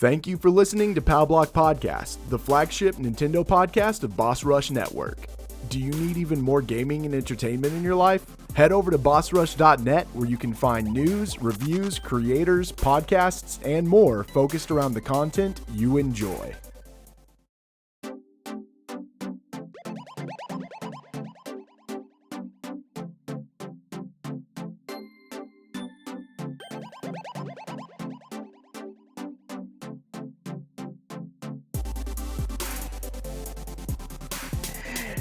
Thank you for listening to Pow Block Podcast, the flagship Nintendo podcast of Boss Rush Network. Do you need even more gaming and entertainment in your life? Head over to bossrush.net where you can find news, reviews, creators, podcasts, and more focused around the content you enjoy.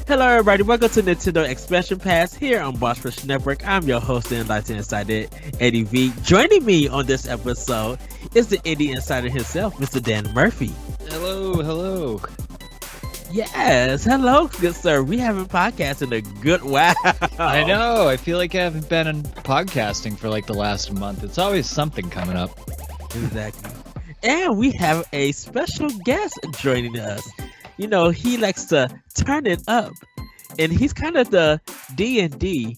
Hello everybody, welcome to Nintendo Expansion Pass here on Boss Rush Network. I'm your host and Enlightened Insider, Eddie V. Joining me on this episode is the Indie Insider himself, Mr. Dan Murphy. Hello. Yes, hello, good sir. We haven't podcasted in a good while. I know, I feel like I haven't been on podcasting for like the last month. It's always something coming up. Exactly. And we have a special guest joining us. You know, he likes to turn it up, and he's kind of the D&D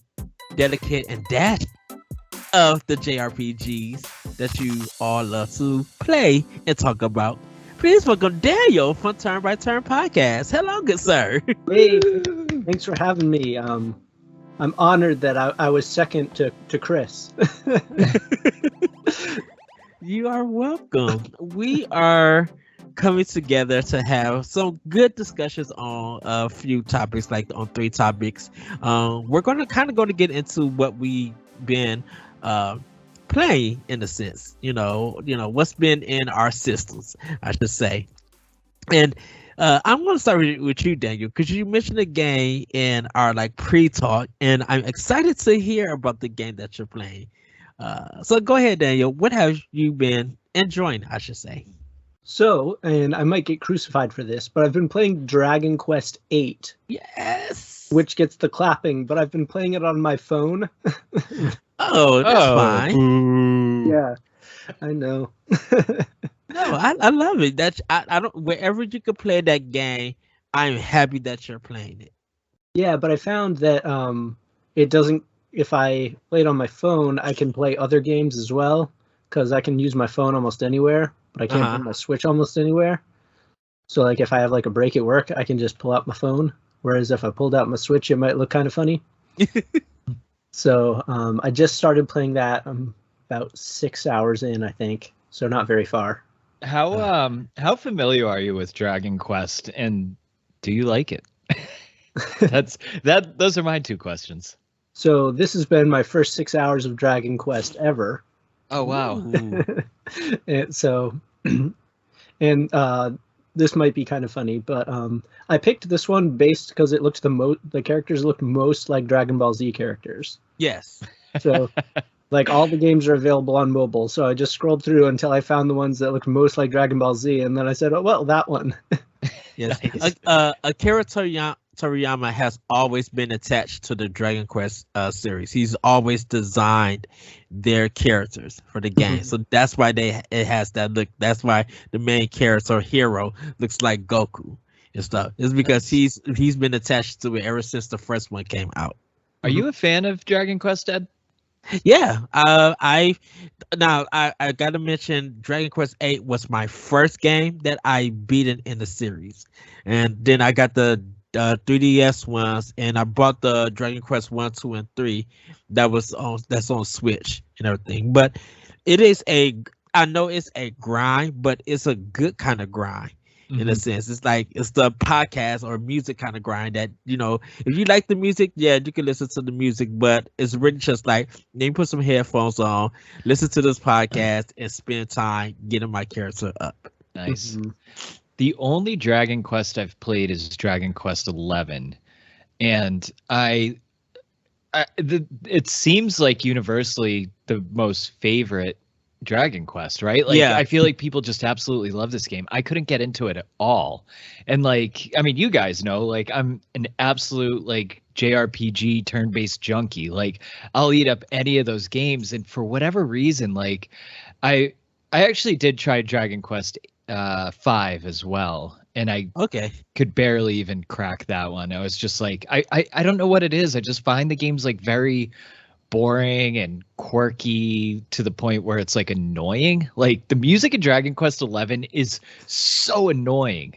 delicate and dash of the JRPGs that you all love to play and talk about. Please welcome Daniel from Turn by Turn Podcast. Hello, good sir. Hey, thanks for having me. I'm honored that I was second to Chris. You are welcome. We are coming together to have some good discussions on a few topics, like on 3 topics. We're going to get into what we've been playing, in a sense. You know what's been in our systems, I should say. And I'm going to start with you, Daniel, because you mentioned the game in our pre-talk, and I'm excited to hear about the game that you're playing. So go ahead, Daniel. What have you been enjoying, I should say? So, and I might get crucified for this, but I've been playing Dragon Quest VIII. Yes. Which gets the clapping, but I've been playing it on my phone. Oh, that's fine. Yeah, I know. No, I love it. I don't. Wherever you can play that game, I'm happy that you're playing it. Yeah, but I found that it doesn't. If I play it on my phone, I can play other games as well, because I can use my phone almost anywhere. But I can't put my Switch almost anywhere. So if I have a break at work, I can just pull out my phone. Whereas if I pulled out my Switch, it might look kind of funny. So I just started playing that. I'm about 6 hours in, I think. So not very far. How familiar are you with Dragon Quest, and do you like it? Those are my 2 questions. So this has been my first 6 hours of Dragon Quest ever. Oh wow. And so, and this might be kind of funny, but I picked this one based because it looked the characters looked most like Dragon Ball Z characters. Yes. So all the games are available on mobile. So I just scrolled through until I found the ones that looked most like Dragon Ball Z, and then I said, oh well, that one. Yes. Nice. Akira Toriyama has always been attached to the Dragon Quest series. He's always designed their characters for the game. Mm-hmm. So that's why it has that look. That's why the main character hero looks like Goku and stuff. It's because he's been attached to it ever since the first one came out. Are you a fan of Dragon Quest, Ed? Yeah. I gotta mention Dragon Quest VIII was my first game that I beat in the series. And then I got the 3DS ones, and I bought the Dragon Quest 1, 2, and 3 that's on Switch and everything. But I know it's a grind, but it's a good kind of grind. Mm-hmm. In a sense. It's the podcast or music kind of grind that, if you like the music, yeah, you can listen to the music, but it's really just you put some headphones on, listen to this podcast, and spend time getting my character up. Nice. Mm-hmm. The only Dragon Quest I've played is Dragon Quest XI, and it seems like universally the most favorite Dragon Quest, right? Yeah. I feel like people just absolutely love this game. I couldn't get into it at all, and you guys know, I'm an absolute JRPG turn-based junkie. I'll eat up any of those games, and for whatever reason, I actually did try Dragon Quest 5 as well, and I could barely even crack that one. I was just I don't know what it is. I just find the games very boring and quirky to the point where it's like annoying. Like the music in Dragon Quest XI is so annoying.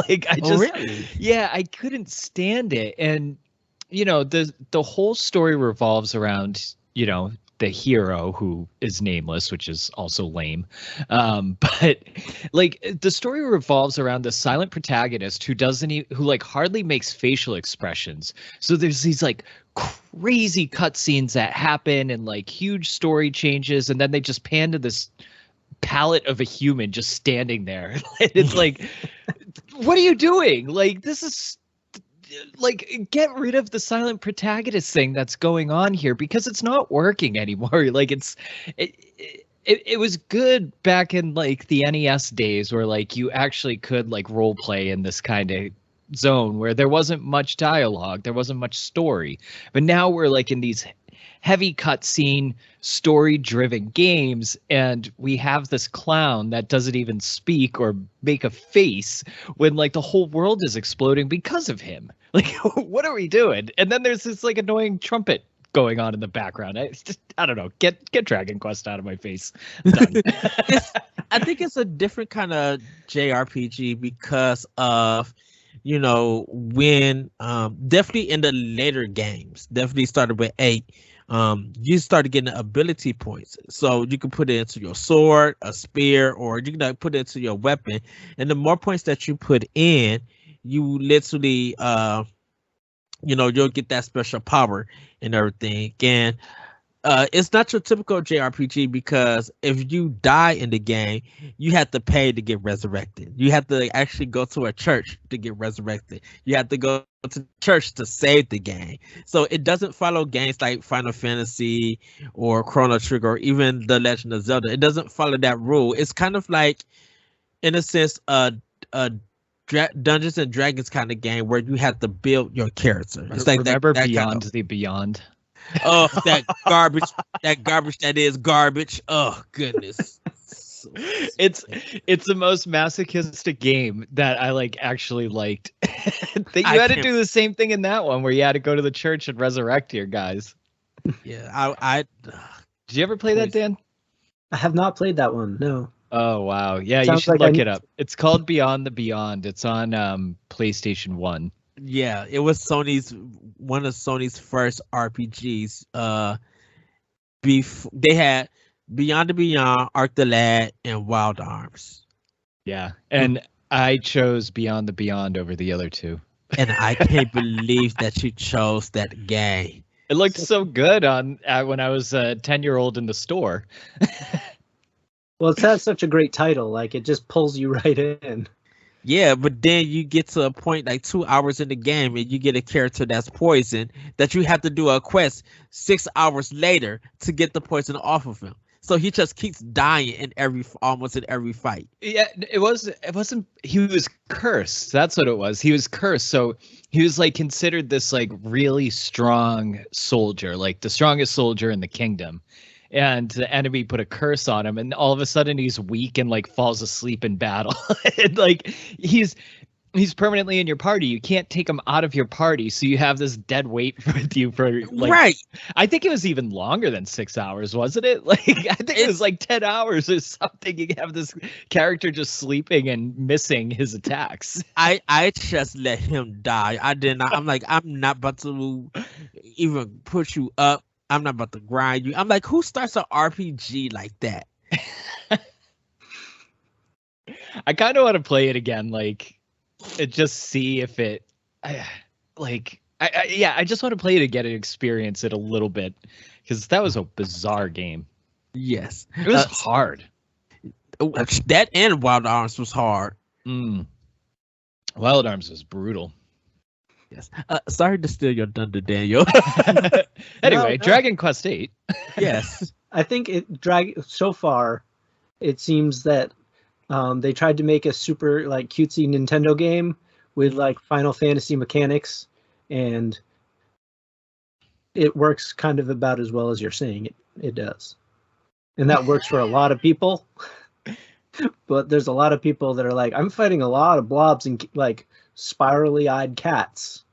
Like I just, really? yeah, I couldn't stand it. And you know, the whole story revolves around, you know, the hero who is nameless, which is also lame. But like the story revolves around the silent protagonist who who like hardly makes facial expressions. So there's these like crazy cutscenes that happen and like huge story changes, and then they just pan to this palette of a human just standing there. And it's like, what are you doing? Like, this is like, get rid of the silent protagonist thing that's going on here because it's not working anymore. Like it was good back in like the NES days where like you actually could like role play in this kind of zone where there wasn't much dialogue, there wasn't much story. But now we're like in these heavy cutscene, story-driven games, and we have this clown that doesn't even speak or make a face when like the whole world is exploding because of him. Like, what are we doing? And then there's this like annoying trumpet going on in the background. I don't know. Get Dragon Quest out of my face. Done. I think it's a different kind of JRPG because of, you know, when definitely in the later games, definitely started with 8. You started getting ability points, so you can put it into your sword, a spear, or you can put it into your weapon. And the more points that you put in, you literally, you know, you'll get that special power and everything. And it's not your typical JRPG because if you die in the game, you have to pay to get resurrected. You have to actually go to a church to get resurrected. You have to go to church to save the game. So it doesn't follow games like Final Fantasy or Chrono Trigger or even The Legend of Zelda. It doesn't follow that rule. It's kind of like, in a sense, a Dungeons and Dragons kind of game where you have to build your character. It's like remember that Beyond kind of, the Beyond. Oh, that garbage! That is garbage. Oh goodness! It's the most masochistic game that I like actually liked. You had to do the same thing in that one where you had to go to the church and resurrect your guys. Yeah, I did you ever play that, Dan? I have not played that one. No. Oh wow, yeah, you should look it up. It's called Beyond the Beyond. It's on PlayStation 1. Yeah, it was one of Sony's first RPGs. They had Beyond the Beyond, Arc the Lad, and Wild Arms. Yeah, and I chose Beyond the Beyond over the other two. And I can't believe that you chose that game. It looked so good on when I was a 10-year-old in the store. Well, it has such a great title. Like, it just pulls you right in. Yeah, but then you get to a point like 2 hours in the game and you get a character that's poisoned that you have to do a quest 6 hours later to get the poison off of him. So he just keeps dying in almost in every fight. Yeah, it wasn't he was cursed. That's what it was. He was cursed. So he was like considered this like really strong soldier, like the strongest soldier in the kingdom. And the enemy put a curse on him, and all of a sudden he's weak and like falls asleep in battle. And like he's permanently in your party. You can't take him out of your party, so you have this dead weight with you for like. Right. I think it was even longer than 6 hours, wasn't it? Like I think it was like 10 hours or something. You have this character just sleeping and missing his attacks. I just let him die. I did not. I'm like, I'm not about to even put you up. I'm not about to grind you. I'm like, who starts an RPG like that? I kind of want to play it again, like, and just see if it, I just want to play it again and experience it a little bit, because that was a bizarre game. Yes, it was hard. That and Wild Arms was hard. Wild Arms was brutal. Yes. Sorry to steal your thunder, Daniel. Anyway, no. Dragon Quest VIII. Yes. I think so far, it seems that they tried to make a super like cutesy Nintendo game with like Final Fantasy mechanics, and it works kind of about as well as you're saying it does. And that works for a lot of people. But there's a lot of people that are like, I'm fighting a lot of blobs and like spirally eyed cats.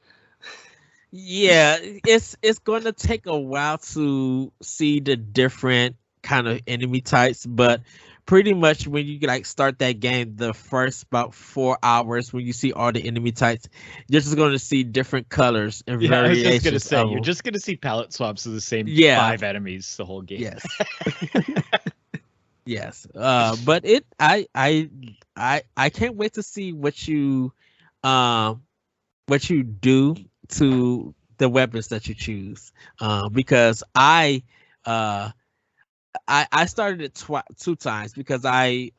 Yeah, it's going to take a while to see the different kind of enemy types, but pretty much when you like start that game, the first about 4 hours when you see all the enemy types, you're just going to see different colors and Yeah, I was just gonna variations say of you're them. just gonna see palette swaps of the same Yeah. 5 enemies the whole game. Yes. Yes. But I can't wait to see um what you do to the weapons that you choose. Because uh I started it 2 times because I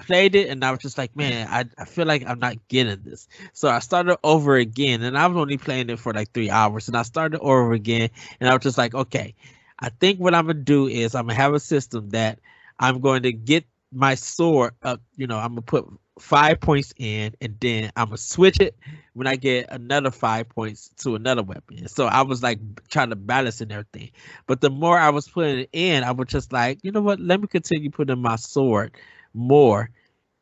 played it and I was just like, man, I feel like I'm not getting this. So I started over again and I was only playing it for like 3 hours and I started over again and I was just like, okay, I think what I'm gonna do is I'm gonna have a system that I'm going to get my sword up, I'm gonna put 5 points in and then I'm gonna switch it when I get another 5 points to another weapon. So I was like trying to balance and everything. But the more I was putting it in, I was just like, you know what? Let me continue putting my sword more.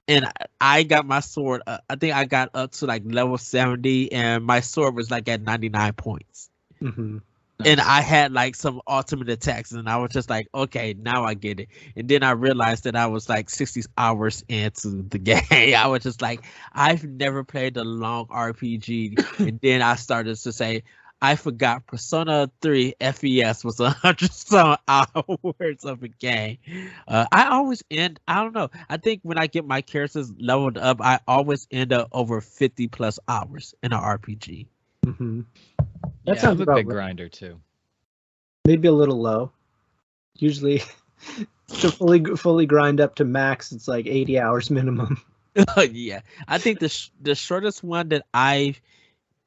And I got my sword. I think I got up to like level 70, and my sword was like at 99 points. Mm-hmm. And I had like some ultimate attacks, and I was just like, okay, now I get it. And then I realized that I was like 60 hours into the game. I was just like, I've never played a long RPG. And then I started to say, I forgot Persona 3 FES was 100 some hours of a game. I always I don't know. I think when I get my characters leveled up, I always end up over 50 plus hours in an RPG. Mm-hmm. That sounds I'm a about big right. grinder too. Maybe a little low. Usually, to fully grind up to max, it's like 80 hours minimum. Yeah, I think the shortest one that I've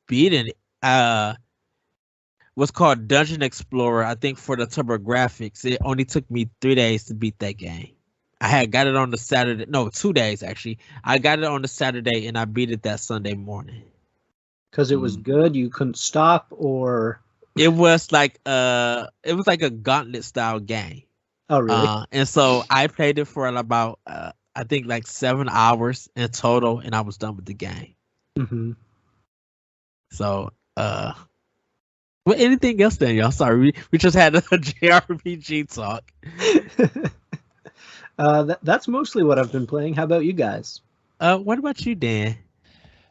beaten was called Dungeon Explorer. I think for the TurboGrafx, it only took me 3 days to beat that game. I had got it on the Saturday. No, 2 days actually. I got it on the Saturday and I beat it that Sunday morning. Because it was good, you couldn't stop, or it was like a gauntlet style game. Oh, really? And so I played it for about I think like 7 hours in total, and I was done with the game. Mm-hmm. So well, anything else, Daniel? Sorry, we just had a JRPG talk. That's mostly what I've been playing. How about you guys? What about you, Dan?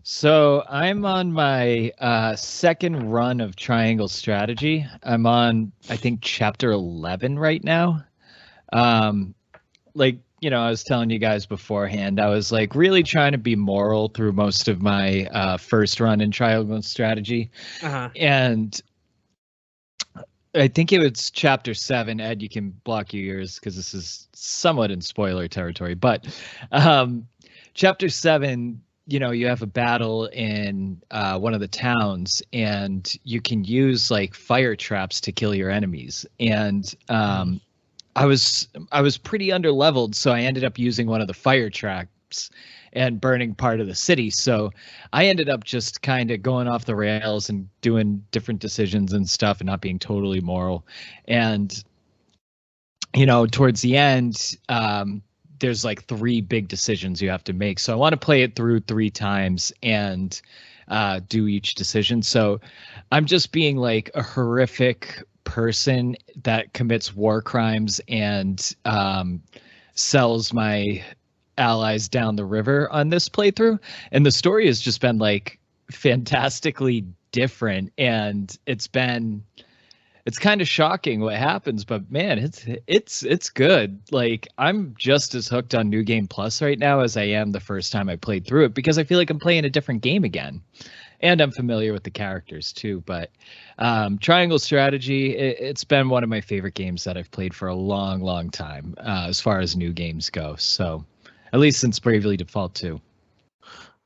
So I'm on my second run of Triangle Strategy. I'm on, I think, chapter 11 right now. Like, I was telling you guys beforehand, I was like really trying to be moral through most of my first run in Triangle Strategy. Uh-huh. And I think it was chapter 7. Ed, you can block your ears because this is somewhat in spoiler territory. But chapter 7, you have a battle in one of the towns, and you can use like fire traps to kill your enemies. And I was pretty underleveled, so I ended up using one of the fire traps and burning part of the city. So I ended up just kind of going off the rails and doing different decisions and stuff and not being totally moral. And, towards the end, there's like 3 big decisions you have to make. So I want to play it through 3 times and do each decision. So I'm just being like a horrific person that commits war crimes and sells my allies down the river on this playthrough. And the story has just been like fantastically different, and it's kind of shocking what happens, but man, it's good. Like, I'm just as hooked on New Game Plus right now as I am the first time I played through it, because I feel like I'm playing a different game again, and I'm familiar with the characters too. But Triangle Strategy, it's been one of my favorite games that I've played for a long, long time, as far as new games go. So, at least since Bravely Default 2.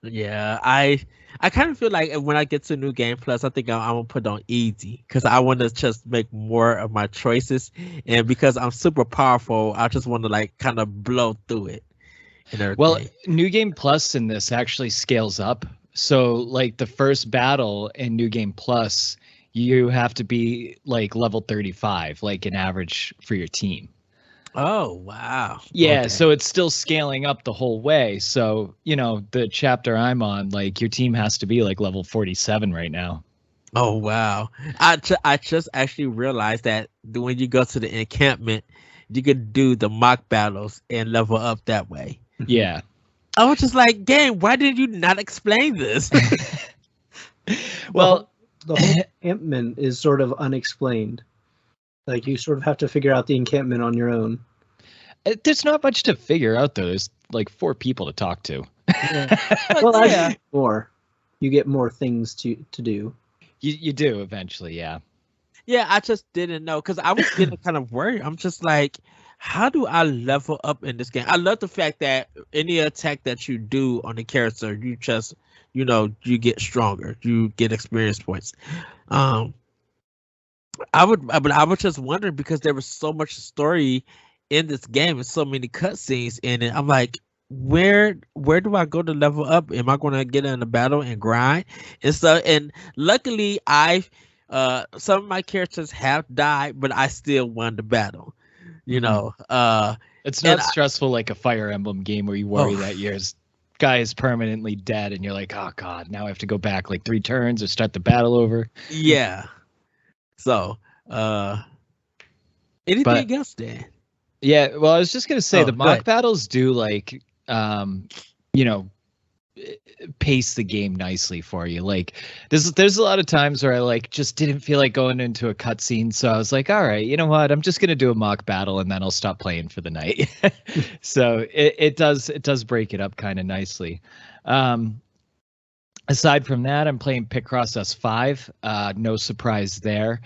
Yeah, I kind of feel like when I get to New Game Plus, I think I'm gonna put it on easy because I want to just make more of my choices, and because I'm super powerful, I just want to like kind of blow through it. And everything. Well, New Game Plus in this actually scales up. So like the first battle in New Game Plus, you have to be like level 35, like an average for your team. Oh, wow. Yeah, Okay. so it's still scaling up the whole way. So, the chapter I'm on, like your team has to be like level 47 right now. Oh wow! I just actually realized that when you go to the encampment, you could do the mock battles and level up that way. Yeah. I was just like, game, why did you not explain this? Well, the whole encampment is sort of unexplained. Like, you sort of have to figure out the encampment on your own. there's not much to figure out though. There's like 4 people to talk to. Yeah. Well, yeah. You get more things to do. You do eventually, yeah. Yeah, I just didn't know because I was getting kind of worried. I'm just like, how do I level up in this game? I love the fact that any attack that you do on the character, you just, you get stronger, you get experience points. But I was just wondering because there was so much story in this game and so many cutscenes in it. I'm like, where do I go to level up? Am I going to get in a battle and grind? And luckily some of my characters have died, but I still won the battle. It's not stressful like a Fire Emblem game where you worry that your guy is permanently dead and you're like, oh god, now I have to go back like 3 turns or start the battle over. Yeah. So, anything else, Dan? Yeah, well, I was just gonna say the mock battles do like, pace the game nicely for you. Like, there's a lot of times where I like just didn't feel like going into a cutscene, so I was like, all right, you know what? I'm just gonna do a mock battle and then I'll stop playing for the night. So it does break it up kind of nicely. Aside from that, I'm playing Picross S5. No surprise there.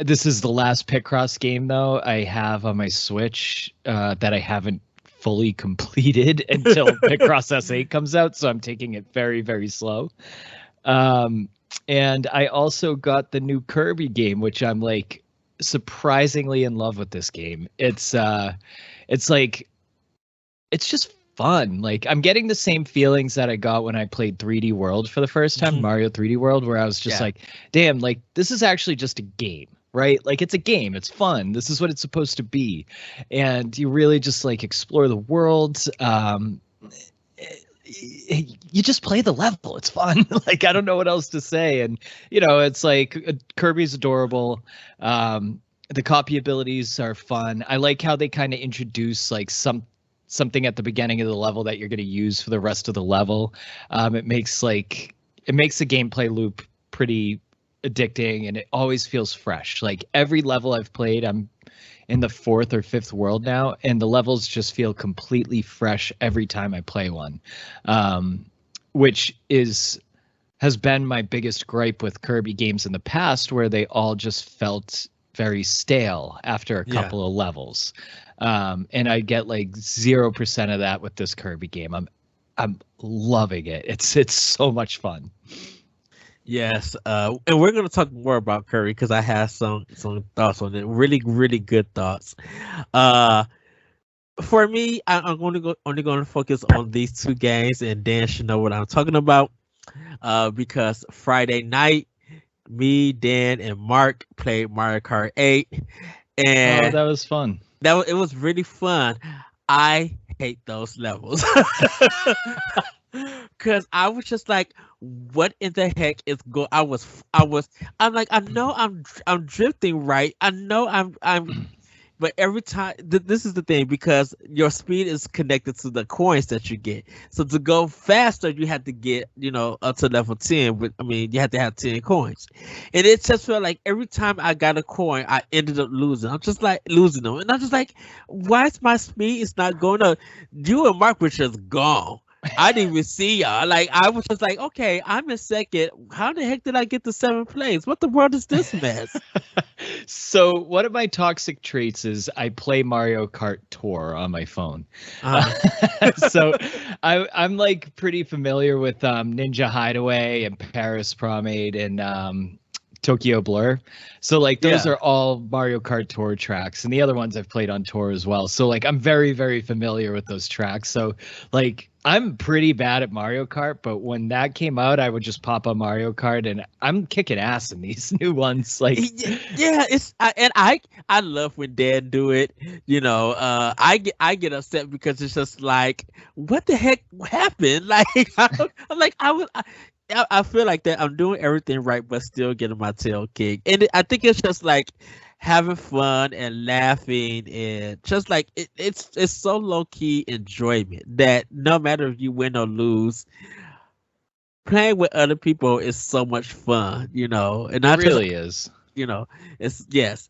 This is the last Picross game, though, I have on my Switch that I haven't fully completed until Picross S8 comes out, so I'm taking it very, very slow. And I also got the new Kirby game, which I'm like surprisingly in love with this game. It's just fun. Like, I'm getting the same feelings that I got when I played 3D World for the first time, Mario 3D World, where I was just like, damn, like, this is actually just a game, right? Like, it's a game. It's fun. This is what it's supposed to be. And you really just, like, explore the world. You just play the level. It's fun. Like, I don't know what else to say. And, it's like Kirby's adorable. The copy abilities are fun. I like how they kind of introduce, like, something at the beginning of the level that you're going to use for the rest of the level. It makes the gameplay loop pretty addicting, and it always feels fresh. Like, every level I've played, I'm in the 4th or 5th world now, and the levels just feel completely fresh every time I play one, which has been my biggest gripe with Kirby games in the past, where they all just felt very stale after a couple of levels. And I get like 0% of that with this Kirby game. I'm loving it. It's so much fun. Yes, and we're going to talk more about Kirby because I have some thoughts on it. Really, really good thoughts. For me, I'm only going to focus on these 2 games, and Dan should know what I'm talking about. Because Friday night, me, Dan, and Mark played Mario Kart 8, and that was fun. It was really fun. I hate those levels because I was just like, what in the heck is I'm like, I know I'm drifting right. I know I'm but every time this is the thing, because your speed is connected to the coins that you get. So to go faster, you have to get, up to level 10. You have to have 10 coins. And it just felt like every time I got a coin, I ended up losing. I'm just like losing them. And I'm just like, why is my speed is not going up? You and Mark were just gone. I didn't even see y'all. Like, I was just like, okay, I'm in 2nd. How the heck did I get to 7th place? What the world is this mess? So one of my toxic traits is I play Mario Kart Tour on my phone. So I'm like pretty familiar with Ninja Hideaway and Paris Promenade and Tokyo Blur. So like those are all Mario Kart Tour tracks, and the other ones I've played on tour as well. So like I'm very, very familiar with those tracks. So like I'm pretty bad at Mario Kart, but when that came out, I would just pop on Mario Kart, and I'm kicking ass in these new ones. Like, I love when Dan do it. I get upset because it's just like, what the heck happened? Like, I'm like, I feel like that I'm doing everything right, but still getting my tail kicked. And I think it's just like having fun and laughing, and just like it's so low key enjoyment that no matter if you win or lose, playing with other people is so much fun, And It not just really is. it's yes.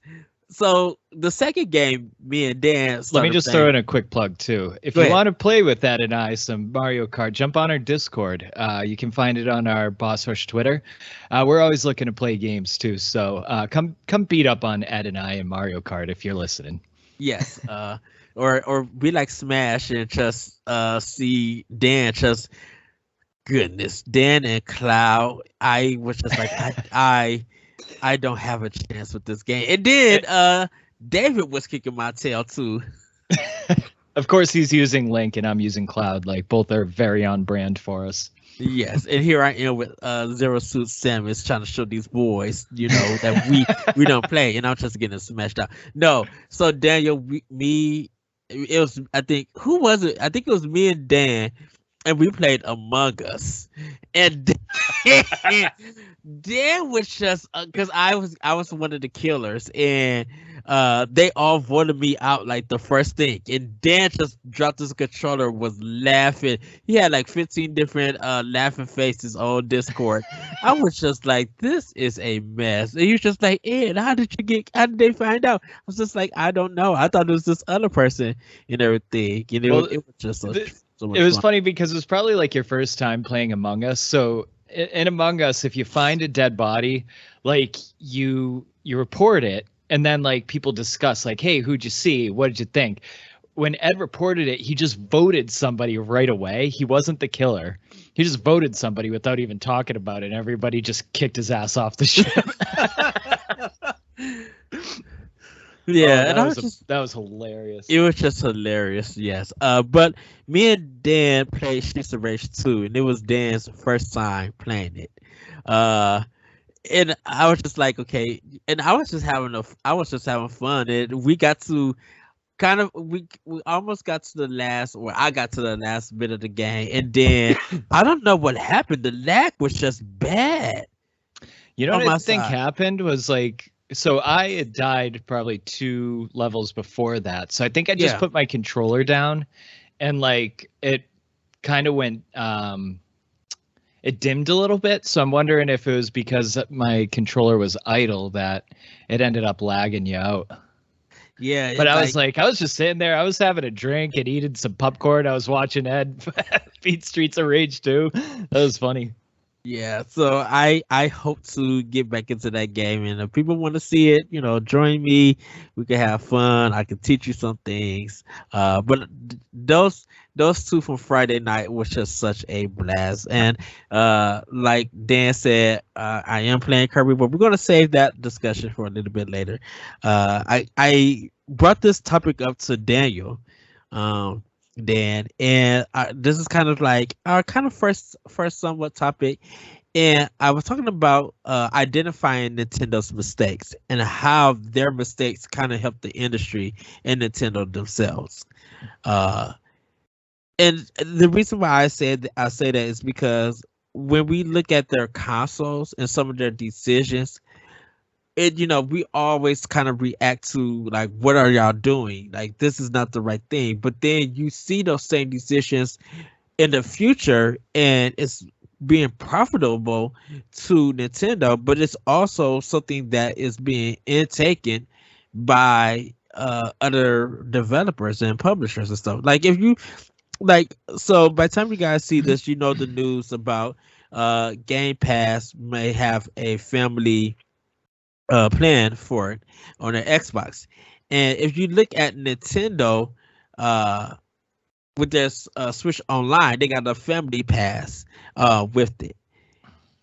So the second game, me and Dan Let me started just playing. throw in a quick plug too. If Go you ahead. want to play with Ed and I some Mario Kart, jump on our Discord. You can find it on our Boss Rush Twitter. We're always looking to play games too. So come beat up on Ed and I in Mario Kart if you're listening. Yes. Or be like Smash and just see Dan just goodness. Dan and Cloud. I was just like I don't have a chance with this game. And then David was kicking my tail too. Of course, he's using Link and I'm using Cloud. Like both are very on brand for us. Yes, and here I am with Zero Suit Samus trying to show these boys, that we don't play, and I'm just getting smashed out. No, so Daniel, it was, I think, who was it? I think it was me and Dan, and we played Among Us, and Dan was just because I was one of the killers, and they all voted me out like the first thing, and Dan just dropped his controller, was laughing. He had like 15 different laughing faces on Discord. I was just like, this is a mess. And he was just like, Ed, how did they find out? I was just like, I don't know. I thought it was this other person and everything. And it was just so much it was fun. funny because it was probably like your first time playing Among Us. So in Among Us, if you find a dead body, like you report it, and then like people discuss like, hey, who'd you see? What did you think? When Ed reported it, he just voted somebody right away. He wasn't the killer. He just voted somebody without even talking about it. And everybody just kicked his ass off the ship. Yeah, that was hilarious. It was just hilarious, yes. But me and Dan played Streets of Rage 2, and it was Dan's first time playing it. And I was just like, okay, and I was just having fun, and we got to we almost got to the last, or I got to the last bit of the game, and then I don't know what happened. The lag was just bad. You know what I think happened was like, so I had died probably 2 levels before that. So I think I just put my controller down, and like it kind of went, it dimmed a little bit. So I'm wondering if it was because my controller was idle that it ended up lagging you out. Yeah, but I was just sitting there. I was having a drink and eating some popcorn. I was watching Ed beat Streets of Rage 2. That was funny. Yeah, so I hope to get back into that game, and if people want to see it, join me. We can have fun. I can teach you some things. But those 2 from Friday night was just such a blast. And like Dan said, I am playing Kirby, but we're gonna save that discussion for a little bit later. I brought this topic up to Daniel. Dan, and this is kind of like our kind of first somewhat topic, and I was talking about identifying Nintendo's mistakes and how their mistakes kind of help the industry and Nintendo themselves. And the reason why I say that is because when we look at their consoles and some of their decisions, we always kind of react to like, what are y'all doing? Like, this is not the right thing. But then you see those same decisions in the future, and it's being profitable to Nintendo, but it's also something that is being intaken by other developers and publishers and stuff. Like, if you so by the time you guys see this, the news about Game Pass may have a family plan for it on an Xbox. And if you look at Nintendo with their Switch Online, they got a family pass with it.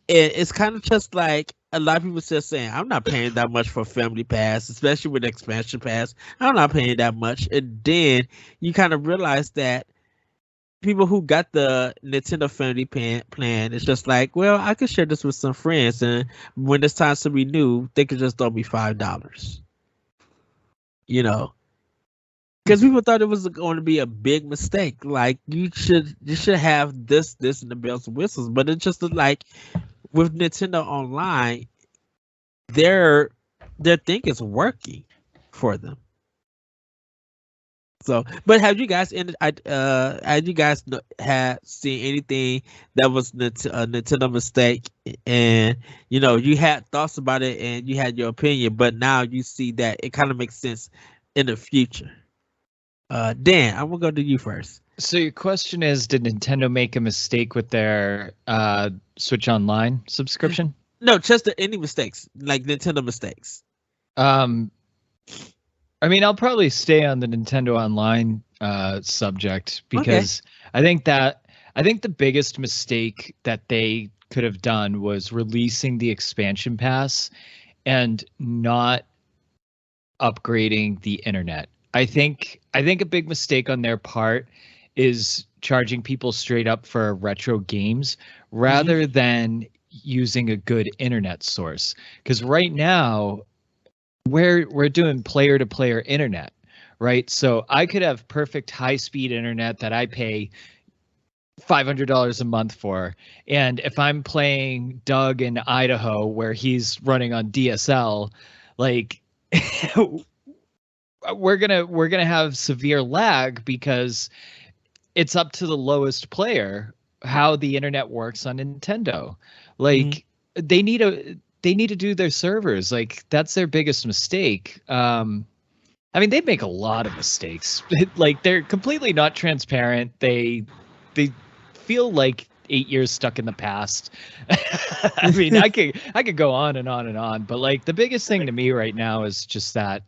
And it's kind of just like a lot of people just saying, I'm not paying that much for family pass, especially with expansion pass. I'm not paying that much. And then you kind of realize that people who got the Nintendo family plan, it's just like, well, I could share this with some friends, and when it's time to renew, they could just throw me $5. Because people thought it was going to be a big mistake. Like you should have this, and the bells and whistles. But it just looked like with Nintendo Online, their thing is working for them. So, but have you guys had seen anything that was a Nintendo mistake, and you had thoughts about it and you had your opinion, but now you see that it kind of makes sense in the future? Dan, I'm gonna go to you first. So your question is, did Nintendo make a mistake with their Switch Online subscription? No, just any mistakes, like Nintendo mistakes. I mean, I'll probably stay on the Nintendo Online subject because I think the biggest mistake that they could have done was releasing the expansion pass and not upgrading the internet. I think a big mistake on their part is charging people straight up for retro games rather than using a good internet source. Because right now we're doing player-to-player internet, right? So I could have perfect high-speed internet that I pay $500 a month for, and if I'm playing Doug in Idaho where he's running on DSL, like we're gonna have severe lag because it's up to the lowest player how the internet works on Nintendo. Like they need to do their servers. Like that's their biggest mistake. I mean, they make a lot of mistakes. Like they're completely not transparent. They feel like 8 years stuck in the past. I mean, I could go on and on and on, but like the biggest thing to me right now is just that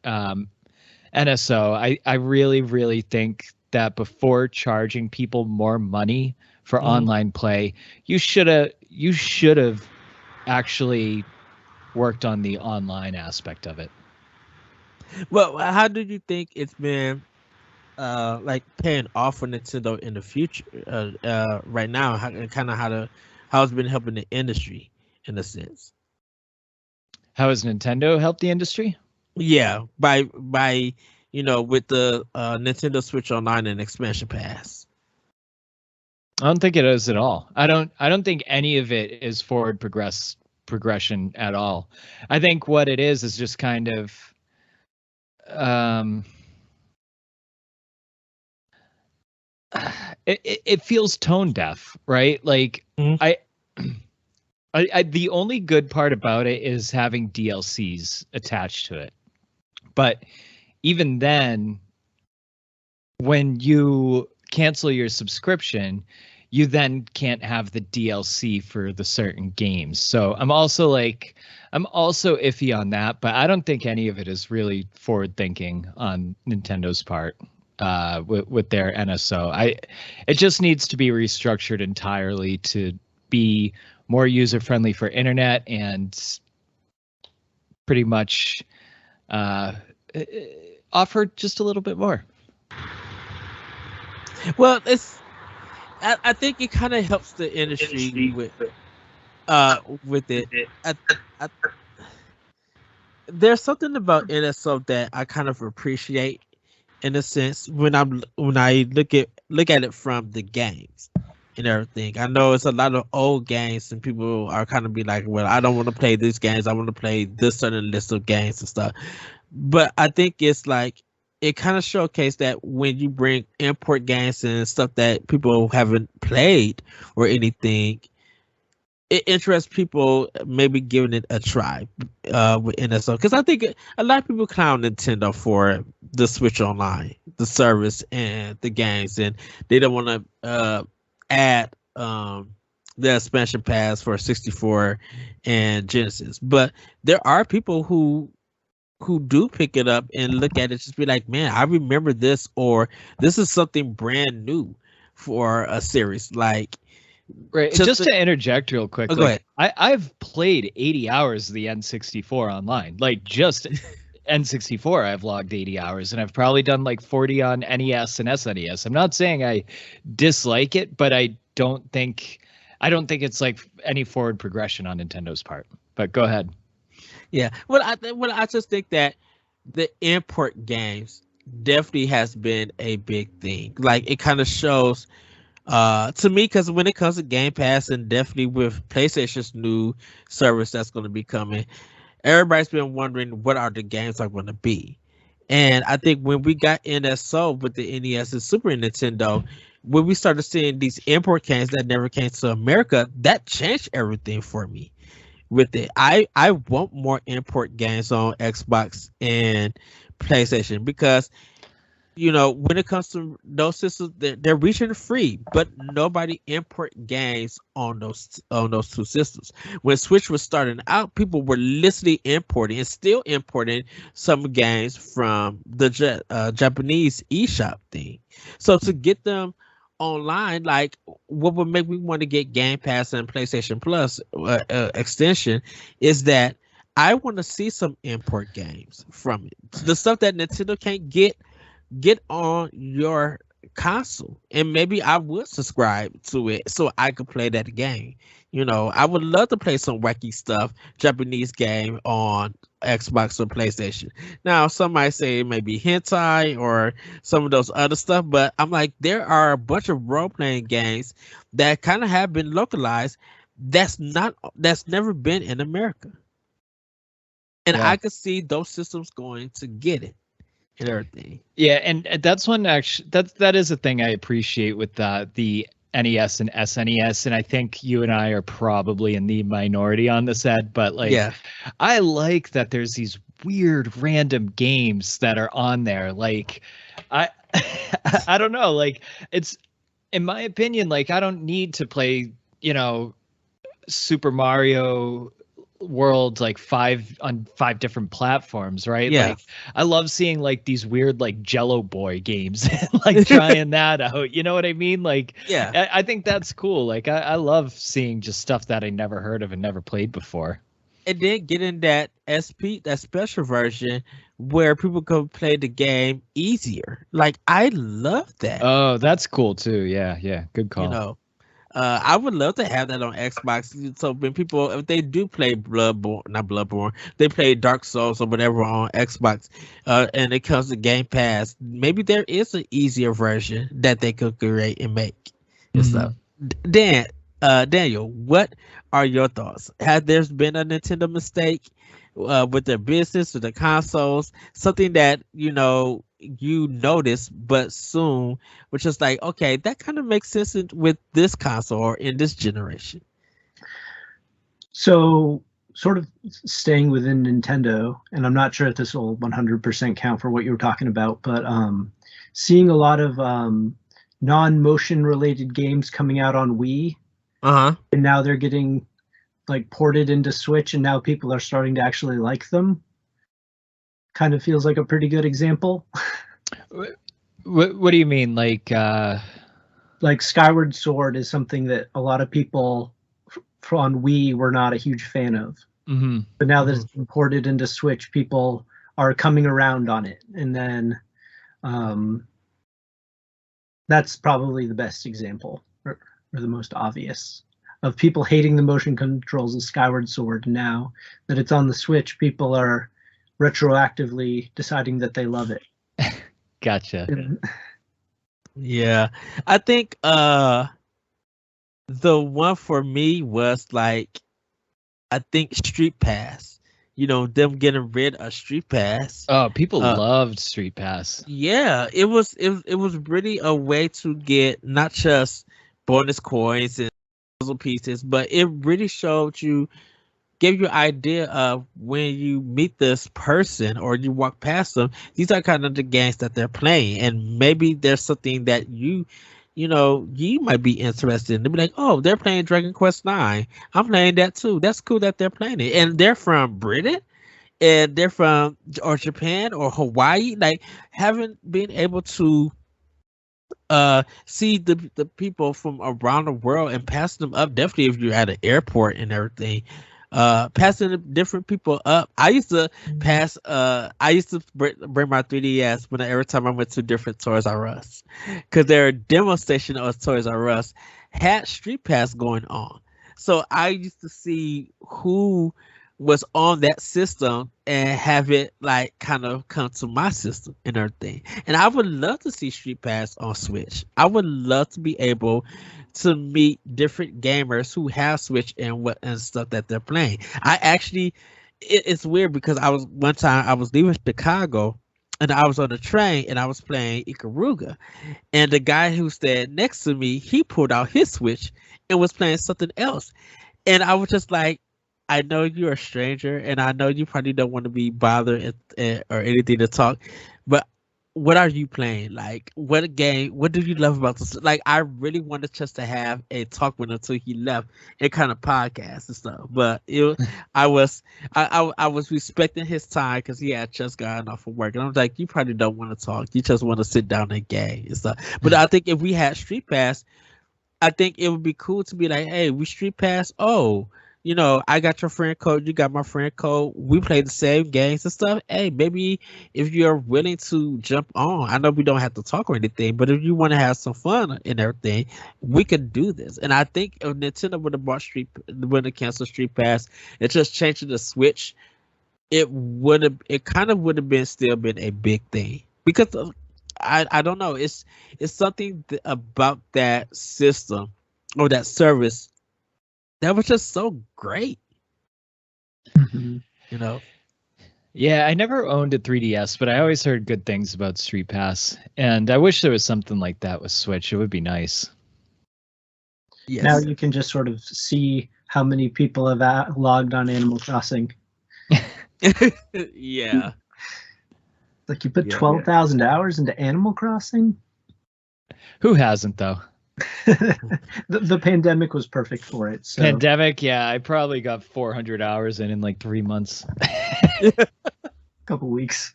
NSO. I really, really think that before charging people more money for online play, you should have actually worked on the online aspect of it. Well, how do you think it's been like paying off for Nintendo in the future right now? How it's been helping the industry in a sense? How has Nintendo helped the industry? Yeah, by with the Nintendo Switch Online and expansion pass. I don't think it is at all. I don't think any of it is forward progression at all. I think what it is just kind of it feels tone deaf, right? Like I the only good part about it is having DLCs attached to it. But even then, when you cancel your subscription, you then can't have the DLC for the certain games. So I'm also iffy on that, but I don't think any of it is really forward thinking on Nintendo's part with their NSO. It just needs to be restructured entirely to be more user friendly for internet and pretty much offer just a little bit more. Well, I think it kind of helps the industry with it. There's something about NSO that I kind of appreciate in a sense when I look at it from the games and everything. I know it's a lot of old games and people are kind of be like, well, I don't want to play these games. I want to play this certain list of games and stuff. But I think it's like it kind of showcased that when you bring import games and stuff that people haven't played or anything, it interests people maybe giving it a try with NSO. Because I think a lot of people clown Nintendo for the Switch Online, the service, and the games, and they don't want to add the expansion pass for 64 and Genesis. But there are people who do pick it up and look at it, just be like, man, I remember this, or this is something brand new for a series. Like, right. Just to interject real quick, go ahead. I've played 80 hours of the N64 online. Like just N64, I've logged 80 hours, and I've probably done like 40 on NES and SNES. I'm not saying I dislike it, but I don't think it's like any forward progression on Nintendo's part. But go ahead. Yeah, well, I just think that the import games definitely has been a big thing. Like it kind of shows to me, because when it comes to Game Pass and definitely with PlayStation's new service that's going to be coming, everybody's been wondering what are the games are going to be. And I think when we got NSO with the NES and Super Nintendo, when we started seeing these import games that never came to America, that changed everything for me with it. I want more import games on Xbox and PlayStation because when it comes to those systems, they're region free, but nobody import games on those two systems. When Switch was starting out, people were literally importing and still importing some games from the Japanese eShop thing. So to get them online, like what would make me want to get Game Pass and PlayStation Plus extension is that I want to see some import games from it. The stuff that Nintendo can't get on your console, and maybe I would subscribe to it so I could play that game. I would love to play some wacky stuff, Japanese game on Xbox or PlayStation. Now, some might say it may be hentai or some of those other stuff, but I'm like, there are a bunch of role playing games that kind of have been localized that's never been in America, and Yeah. I could see those systems going to get it. And everything. Yeah, and that's one actually that is a thing I appreciate with the NES and SNES, and I think you and I are probably in the minority on this, Ed, but like Yeah. I like that there's these weird random games that are on there. Like I I don't know, like it's in my opinion, like I don't need to play, Super Mario World like 5 different platforms, right? Yeah. Like I love seeing like these weird like Jello Boy games and like trying that out. You know what I mean? Like Yeah. I think that's cool. Like I love seeing just stuff that I never heard of and never played before. And then getting that that special version where people can play the game easier. Like I love that. Oh, that's cool too. Yeah, good call. I would love to have that on Xbox. So when people, if they do play not Bloodborne, they play Dark Souls or whatever on Xbox, and it comes to Game Pass, maybe there is an easier version that they could create and make and stuff. Daniel, what are your thoughts? Has there been a Nintendo mistake with their business, with the consoles, something that you notice, but soon, which is like, okay, that kind of makes sense with this console or in this generation? So, sort of staying within Nintendo, and I'm not sure if this will 100% count for what you were talking about, but seeing a lot of non-motion related games coming out on Wii, and now they're getting like ported into Switch, and now people are starting to actually like them. Kind of feels like a pretty good example. What do you mean? Like Skyward Sword is something that a lot of people on Wii were not a huge fan of. Mm-hmm. But now that it's been ported into Switch, people are coming around on it. And then that's probably the best example, or the most obvious, of people hating the motion controls of Skyward Sword. Now that it's on the Switch, people are retroactively deciding that they love it. Gotcha. Yeah, I think the one for me was like, I think Street Pass. Them getting rid of Street Pass. Oh, people loved Street Pass. Yeah, it was really a way to get not just bonus coins and puzzle pieces, but it really showed you, gave you an idea of when you meet this person or you walk past them, these are kind of the games that they're playing, and maybe there's something that you might be interested in. They'll be like, oh, they're playing Dragon Quest 9. I'm playing that too. That's cool that they're playing it, and they're from Britain, and they're from or Japan or Hawaii. Like, haven't been able to see the people from around the world and pass them up. Definitely if you're at an airport and everything, passing different people up. I used to bring my 3DS every time I went to different Toys R Us, because their demo station of Toys R Us had Street Pass going on. So I used to see who was on that system and have it like kind of come to my system and everything. And I would love to see Street Pass on Switch. I would love to be able to meet different gamers who have Switch and what and stuff that they're playing. I actually, it's weird because one time I was leaving Chicago and I was on the train and I was playing Ikaruga, and the guy who stayed next to me, he pulled out his Switch and was playing something else. And I was just like, I know you're a stranger, and I know you probably don't want to be bothered or anything to talk, but what are you playing? Like, what game? What do you love about this? Like, I really wanted just to have a talk with him until he left and kind of podcast and stuff. But I was respecting his time because he had just gotten off of work, and I was like, you probably don't want to talk. You just want to sit down and game and stuff. But I think if we had Street Pass, I think it would be cool to be like, hey, we Street Pass. Oh, I got your friend code, you got my friend code. We play the same games and stuff. Hey, maybe if you're willing to jump on, I know we don't have to talk or anything, but if you want to have some fun and everything, we could do this. And I think if Nintendo would have canceled Street Pass, it just changed to the Switch, it kind of would have still been a big thing because I don't know. It's something about that system or that service that was just so great. Yeah, I never owned a 3DS, but I always heard good things about Street Pass, and I wish there was something like that with Switch. It would be nice. Yes. Now you can just sort of see how many people have logged on Animal Crossing. Yeah. Like you put 12,000 hours into Animal Crossing? Who hasn't, though? the pandemic was perfect for it. So. Pandemic, yeah. I probably got 400 hours in like 3 months. Couple weeks.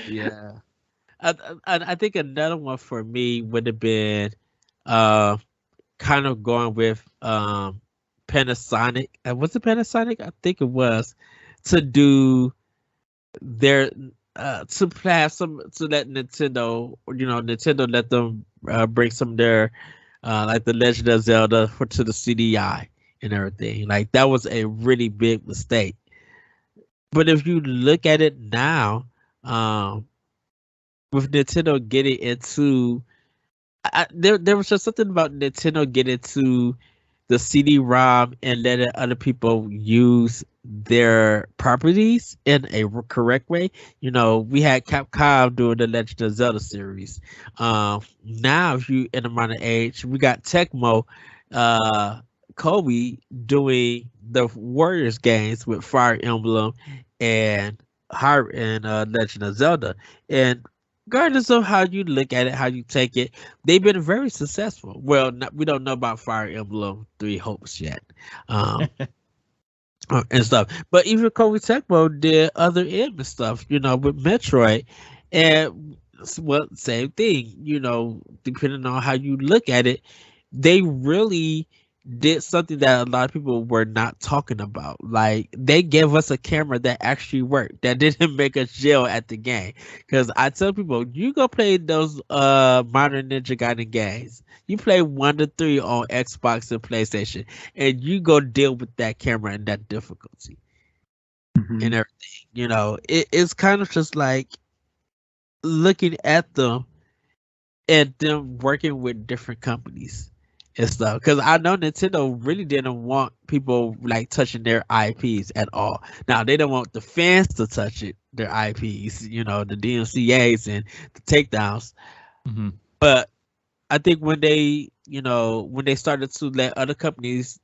Yeah. I think another one for me would have been kind of going with Panasonic. Was it Panasonic? I think it was. To do their to have some, to let Nintendo, Nintendo let them bring some of their like the Legend of Zelda to the CDI and everything. Like that was a really big mistake. But if you look at it now, with Nintendo getting into, there was just something about Nintendo getting into the CD-ROM and letting other people use their properties in a correct way. We had Capcom doing the Legend of Zelda series. Now, if you in a modern age, we got Tecmo, Kobe doing the Warriors games with Fire Emblem and Legend of Zelda. And regardless of how you look at it, how you take it, they've been very successful. Well, we don't know about Fire Emblem 3 Hopes yet, and stuff. But even Koei Tecmo did other end stuff, with Metroid, and same thing. Depending on how you look at it, they really did something that a lot of people were not talking about. Like they gave us a camera that actually worked, that didn't make us jail at the game. Because I tell people, you go play those modern Ninja Gaiden games, you play 1 to 3 on Xbox and PlayStation, and you go deal with that camera and that difficulty and everything. It's kind of just like looking at them and them working with different companies and stuff, because I know Nintendo really didn't want people like touching their IPs at all. Now they don't want the fans to touch their IPs, the DMCA's and the takedowns. But I think when they started to let other companies,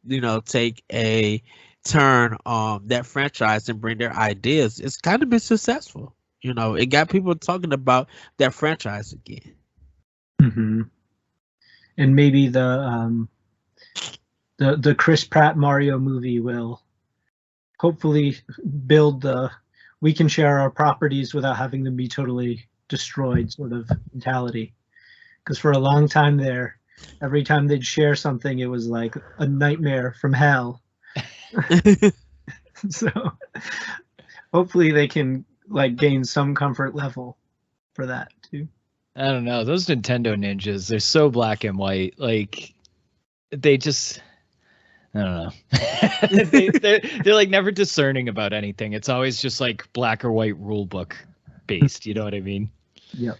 take a turn on that franchise and bring their ideas, it's kind of been successful. It got people talking about that franchise again. And maybe the Chris Pratt Mario movie will hopefully build we can share our properties without having them be totally destroyed sort of mentality. Because for a long time there, every time they'd share something, it was like a nightmare from hell. So hopefully they can like gain some comfort level for that too. I don't know. Those Nintendo ninjas, they're so black and white. Like, they just, I don't know. they're like never discerning about anything. It's always just like black or white rule book based. You know what I mean? Yep.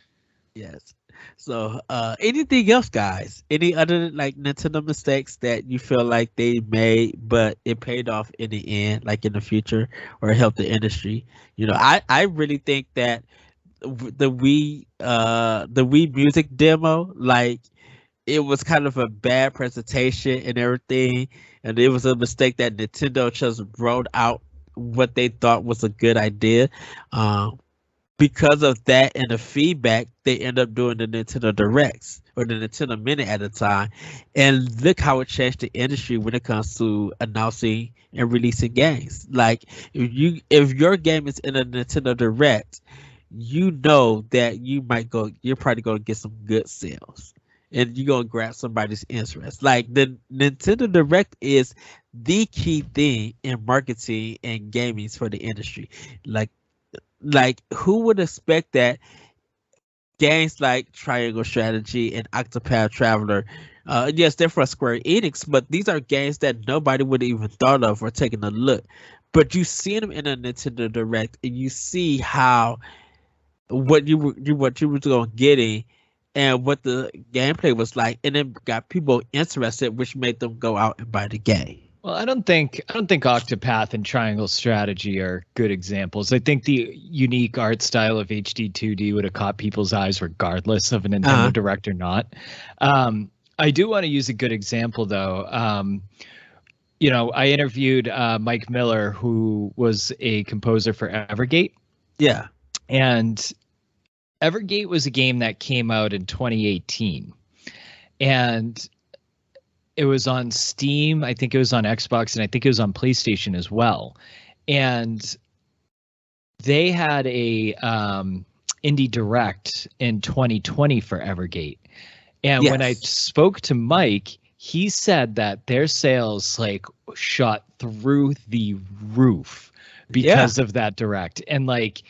Yes. So, anything else, guys? Any other like Nintendo mistakes that you feel like they made, but it paid off in the end, like in the future, or helped the industry? I really think that the Wii Music demo, like it was kind of a bad presentation and everything, and it was a mistake that Nintendo just wrote out what they thought was a good idea. Um, because of that and the feedback, they end up doing the Nintendo Directs or the Nintendo Minute at a time, and look how it changed the industry when it comes to announcing and releasing games. Like if your game is in a Nintendo Direct, you know that you're probably gonna get some good sales, and you're gonna grab somebody's interest. Like the Nintendo Direct is the key thing in marketing and gaming for the industry. Like who would expect that games like Triangle Strategy and Octopath Traveler, yes, they're for Square Enix, but these are games that nobody would have even thought of or taken a look. But you see them in a Nintendo Direct, and you see how what you were going getting and what the gameplay was like, and then got people interested, which made them go out and buy the game. Well, I don't think Octopath and Triangle Strategy are good examples. I think the unique art style of HD 2D would have caught people's eyes regardless of a Nintendo Direct or not. I do want to use a good example though. I interviewed Mike Miller, who was a composer for Evergate. Yeah. And Evergate was a game that came out in 2018. And it was on Steam. I think it was on Xbox, and I think it was on PlayStation as well. And they had a indie direct in 2020 for Evergate. And when I spoke to Mike, he said that their sales like shot through the roof because of that direct. And like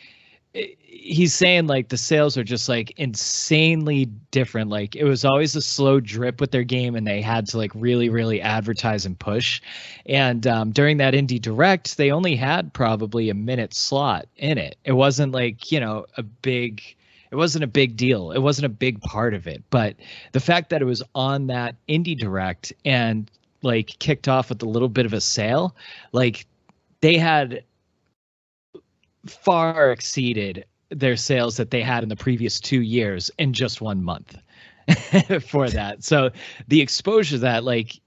he's saying like the sales are just like insanely different. Like it was always a slow drip with their game, and they had to like really, really advertise and push. And during that indie direct, they only had probably a minute slot in it. It wasn't like, it wasn't a big deal. It wasn't a big part of it. But the fact that it was on that indie direct and like kicked off with a little bit of a sale, like they had far exceeded their sales that they had in the previous 2 years in just 1 month for that. So the exposure that like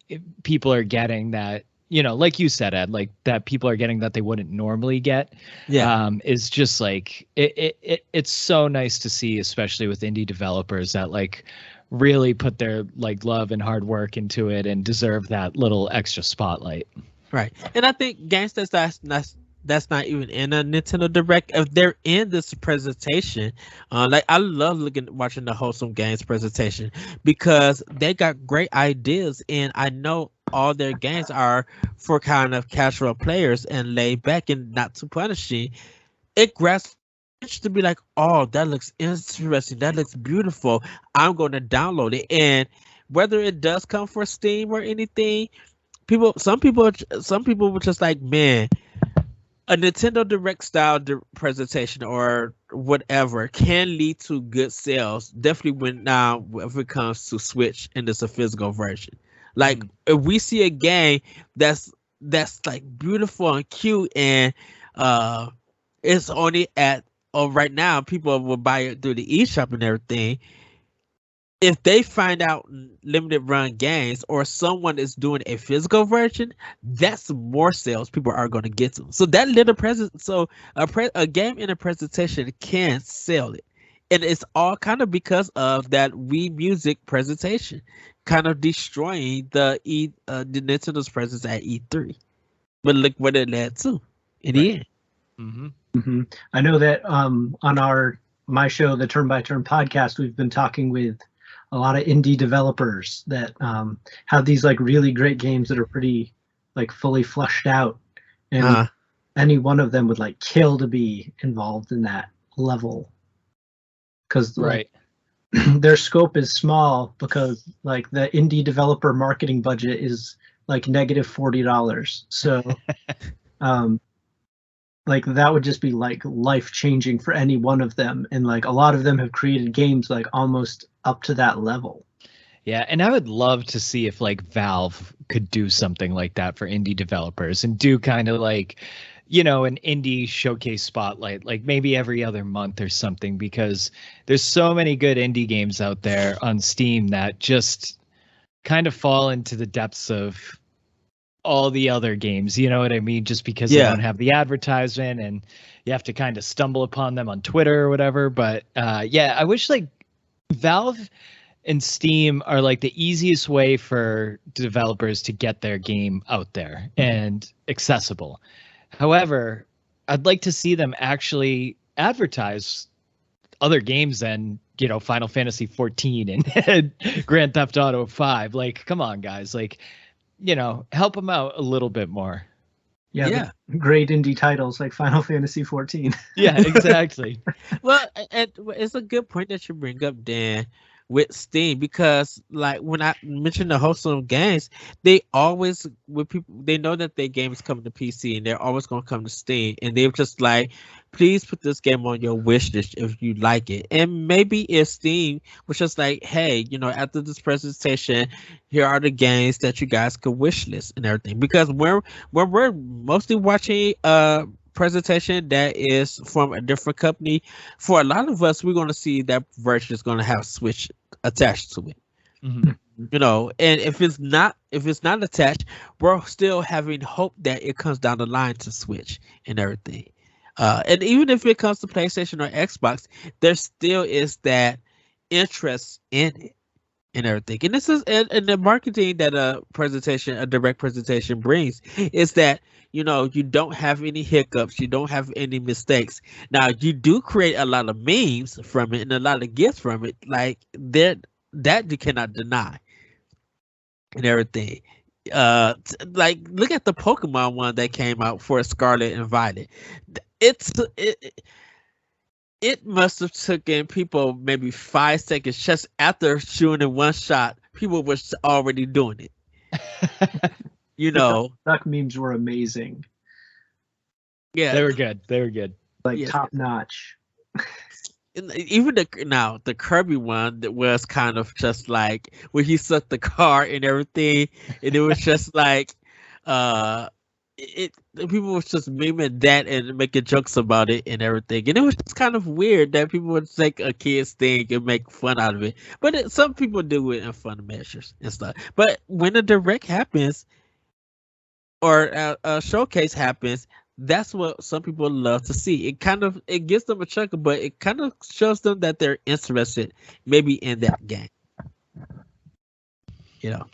people are getting that, like you said, Ed, like that people are getting that they wouldn't normally get, is just like it's so nice to see, especially with indie developers that like really put their like love and hard work into it and deserve that little extra spotlight. Right. And I think games that's not even in a Nintendo Direct, if they're in this presentation, like I love watching the Wholesome Games presentation because they got great ideas, and I know all their games are for kind of casual players and laid back and not too punishing. It grabs to be like, oh, that looks interesting, that looks beautiful, I'm going to download it. And whether it does come for Steam or anything, some people were just like, man, a Nintendo Direct style presentation or whatever can lead to good sales. Definitely if it comes to Switch and it's a physical version. Like if we see a game that's like beautiful and cute and it's only right now people will buy it through the eShop and everything. If they find out limited run games or someone is doing a physical version, that's more sales people are going to get to. So that little a game in a presentation can sell it, and it's all kind of because of that Wii Music presentation, kind of destroying the Nintendo's presence at E3. But look what it led to in the end. Mm-hmm. Mm-hmm. I know that on my show, the Turn by Turn podcast, we've been talking with a lot of indie developers that have these like really great games that are pretty like fully fleshed out, and any one of them would like kill to be involved in that level because like their scope is small because like the indie developer marketing budget is like negative $40. So, like that would just be like life changing for any one of them, and like a lot of them have created games like almost up to that level. Yeah, and I would love to see if like Valve could do something like that for indie developers and do kind of like, you know, an indie showcase spotlight, like maybe every other month or something, because there's so many good indie games out there on Steam that just kind of fall into the depths of all the other games, you know what I mean? Just because they don't have the advertisement and you have to kind of stumble upon them on Twitter or whatever. But yeah, I wish like Valve and Steam are like the easiest way for developers to get their game out there and accessible. However, I'd like to see them actually advertise other games than, you know, Final Fantasy 14 and Grand Theft Auto 5. Like, come on, guys. Like, you know, help them out a little bit more. Yeah. Great indie titles like Final Fantasy 14. Yeah, exactly. Well, it's a good point that you bring up, Dan, with Steam, because like when I mentioned the wholesome games, they always, with people, they know that their games come to PC and they're always going to come to Steam, and they're just like, please put this game on your wish list if you like it. And maybe if Steam was just like, hey, you know, after this presentation, here are the games that you guys could wish list and everything, because we're mostly watching presentation that is from a different company, for a lot of us, we're going to see that version is going to have Switch attached to it. Mm-hmm. You know, and if it's not attached, we're still having hope that it comes down the line to Switch and everything. And even if it comes to PlayStation or Xbox, there still is that interest in it and everything. And this is and the marketing that a direct presentation brings is that, you know, you don't have any hiccups, you don't have any mistakes. Now, you do create a lot of memes from it and a lot of gifts from it, like that you cannot deny and everything. Like look at the Pokemon one that came out for Scarlet and Violet. It must have taken people maybe 5 seconds just after shooting one shot. People were already doing it. You know, duck memes were amazing. Yeah, they were good. Like top notch. Even the Kirby one that was kind of just like when he sucked the car and everything, and it was just like people was just memeing that and making jokes about it and everything, and it was just kind of weird that people would take a kid's thing and make fun out of it. But some people do it in fun measures and stuff. But when a direct happens or a showcase happens, that's what some people love to see. It gives them a chuckle, but it kind of shows them that they're interested maybe in that game. You know.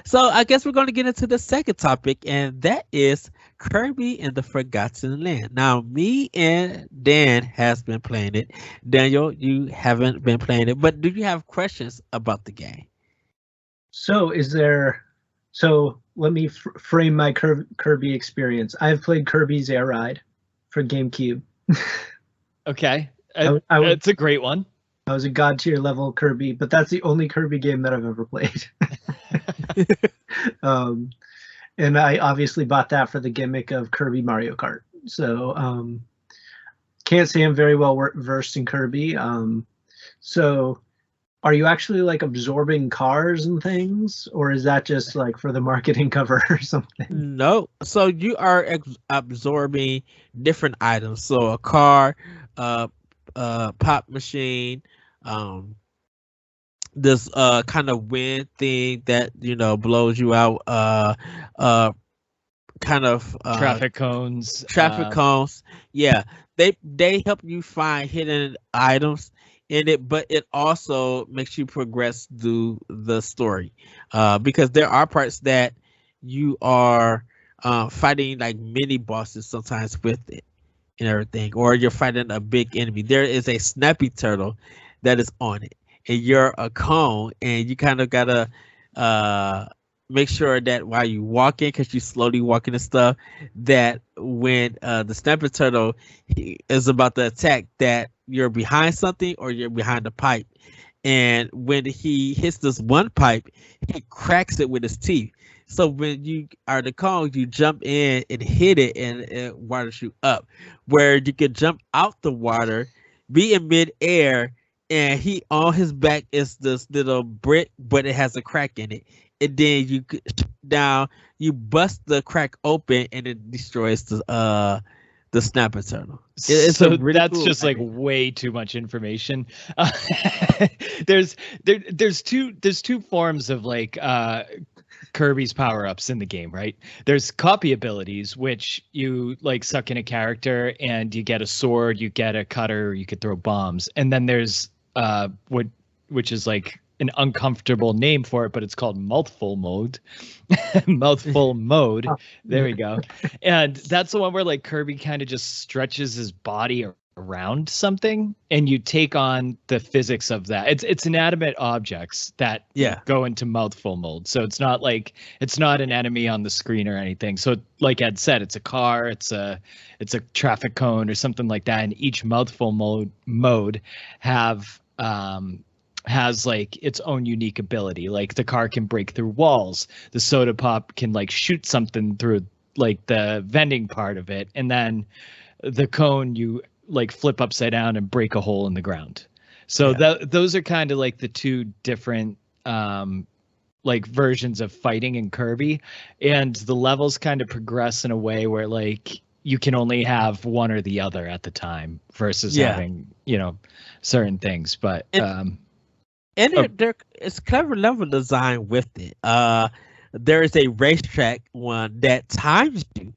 So I guess we're going to get into the second topic, and that is Kirby and the Forgotten Land. Now, me and Dan has been playing it. Daniel, you haven't been playing it, but do you have questions about the game? So let me frame my Kirby experience. I've played Kirby's Air Ride for GameCube. Okay. It's a great one. I was a god tier level Kirby, but that's the only Kirby game that I've ever played. And I obviously bought that for the gimmick of Kirby Mario Kart. So can't say I'm very well versed in Kirby. So are you actually like absorbing cars and things, or is that just like for the marketing cover or something? No. So you are absorbing different items. So a car, pop machine, this kind of wind thing that, you know, blows you out, kind of traffic cones. Yeah, they help you find hidden items in it, but it also makes you progress through the story, because there are parts that you are fighting like mini bosses sometimes with it and everything, or you're fighting a big enemy. There is a snappy turtle that is on it, and you're a cone, and you kind of gotta make sure that while you walking, because you slowly walking and stuff, that when the snappy turtle is about to attack, that you're behind something or you're behind a pipe. And when he hits this one pipe, he cracks it with his teeth. So when you are the cone, you jump in and hit it, and it waters you up. Where you can jump out the water, be in midair, and he on his back is this little brick, but it has a crack in it. And then down, you bust the crack open, and it destroys the snapper turtle. So really that's cool, just like way too much information. There's two forms of like Kirby's power-ups in the game, right? There's copy abilities, which you like suck in a character and you get a sword, you get a cutter, you could throw bombs. And then there's which is like an uncomfortable name for it, but it's called mouthful mode. Mouthful mode. There we go. And that's the one where like Kirby kind of just stretches his body around something, and you take on the physics of that. It's inanimate objects that go into mouthful mode. So it's not an enemy on the screen or anything. So like Ed said, it's a car, it's a traffic cone or something like that. And each mouthful mode has like its own unique ability. Like the car can break through walls, the soda pop can like shoot something through like the vending part of it, and then the cone you like flip upside down and break a hole in the ground. So those are kind of like the two different like versions of fighting in Kirby, and the levels kind of progress in a way where like you can only have one or the other at the time versus having, you know, certain things. But it's clever level design with it. There is a racetrack one that times you,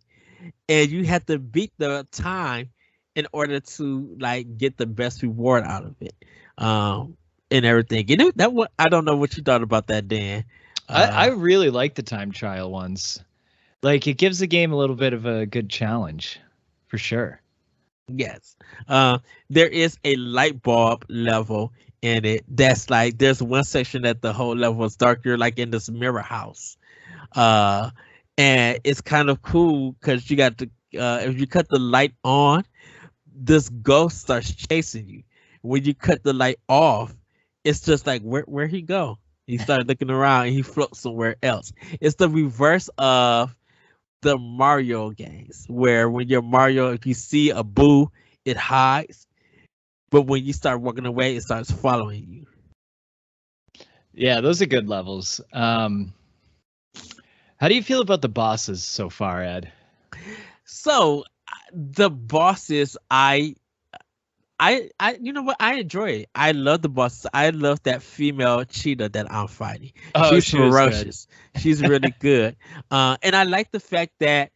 and you have to beat the time in order to like get the best reward out of it, and everything. You know that one. I don't know what you thought about that, Dan. I really like the time trial ones. Like it gives the game a little bit of a good challenge, for sure. Yes. There is a light bulb level in it that's like there's one section that the whole level is dark. You're like in this mirror house, and it's kind of cool because you got to if you cut the light on, this ghost starts chasing you. When you cut the light off, it's just like where he go? He started looking around and he floats somewhere else. It's the reverse of the Mario games, where when you're Mario, if you see a boo, it hides. But when you start walking away, it starts following you. Yeah, those are good levels. How do you feel about the bosses so far, Ed? So the bosses, I you know what? I enjoy it. I love the bosses. I love that female cheetah that I'm fighting. She's ferocious. She's really good. And I like the fact that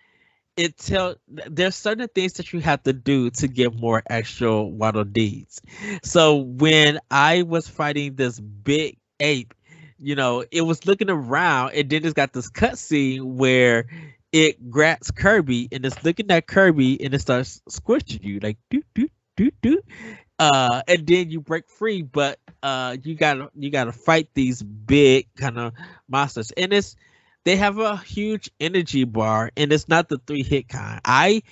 there's certain things that you have to do to get more extra Waddle Dees. So when I was fighting this big ape, you know, it was looking around, and then it's got this cutscene where it grabs Kirby and it's looking at Kirby and it starts squishing you like do do do do. And then you break free, but you gotta fight these big kind of monsters, and they have a huge energy bar, and it's not the 3-hit kind. I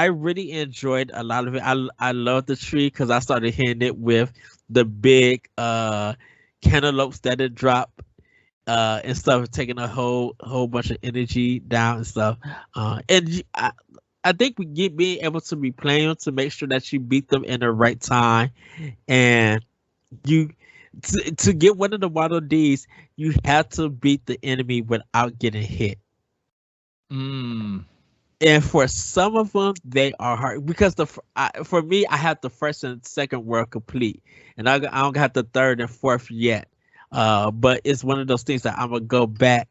really enjoyed a lot of it. I love the tree because I started hitting it with the big cantaloupes that it dropped and stuff, taking a whole bunch of energy down and stuff. And I think being able to be playing to make sure that you beat them in the right time, and you to get one of the Waddle Dees, you have to beat the enemy without getting hit. And for some of them, they are hard because for me, I have the first and second world complete, and I don't have the third and fourth yet. But it's one of those things that I'm gonna go back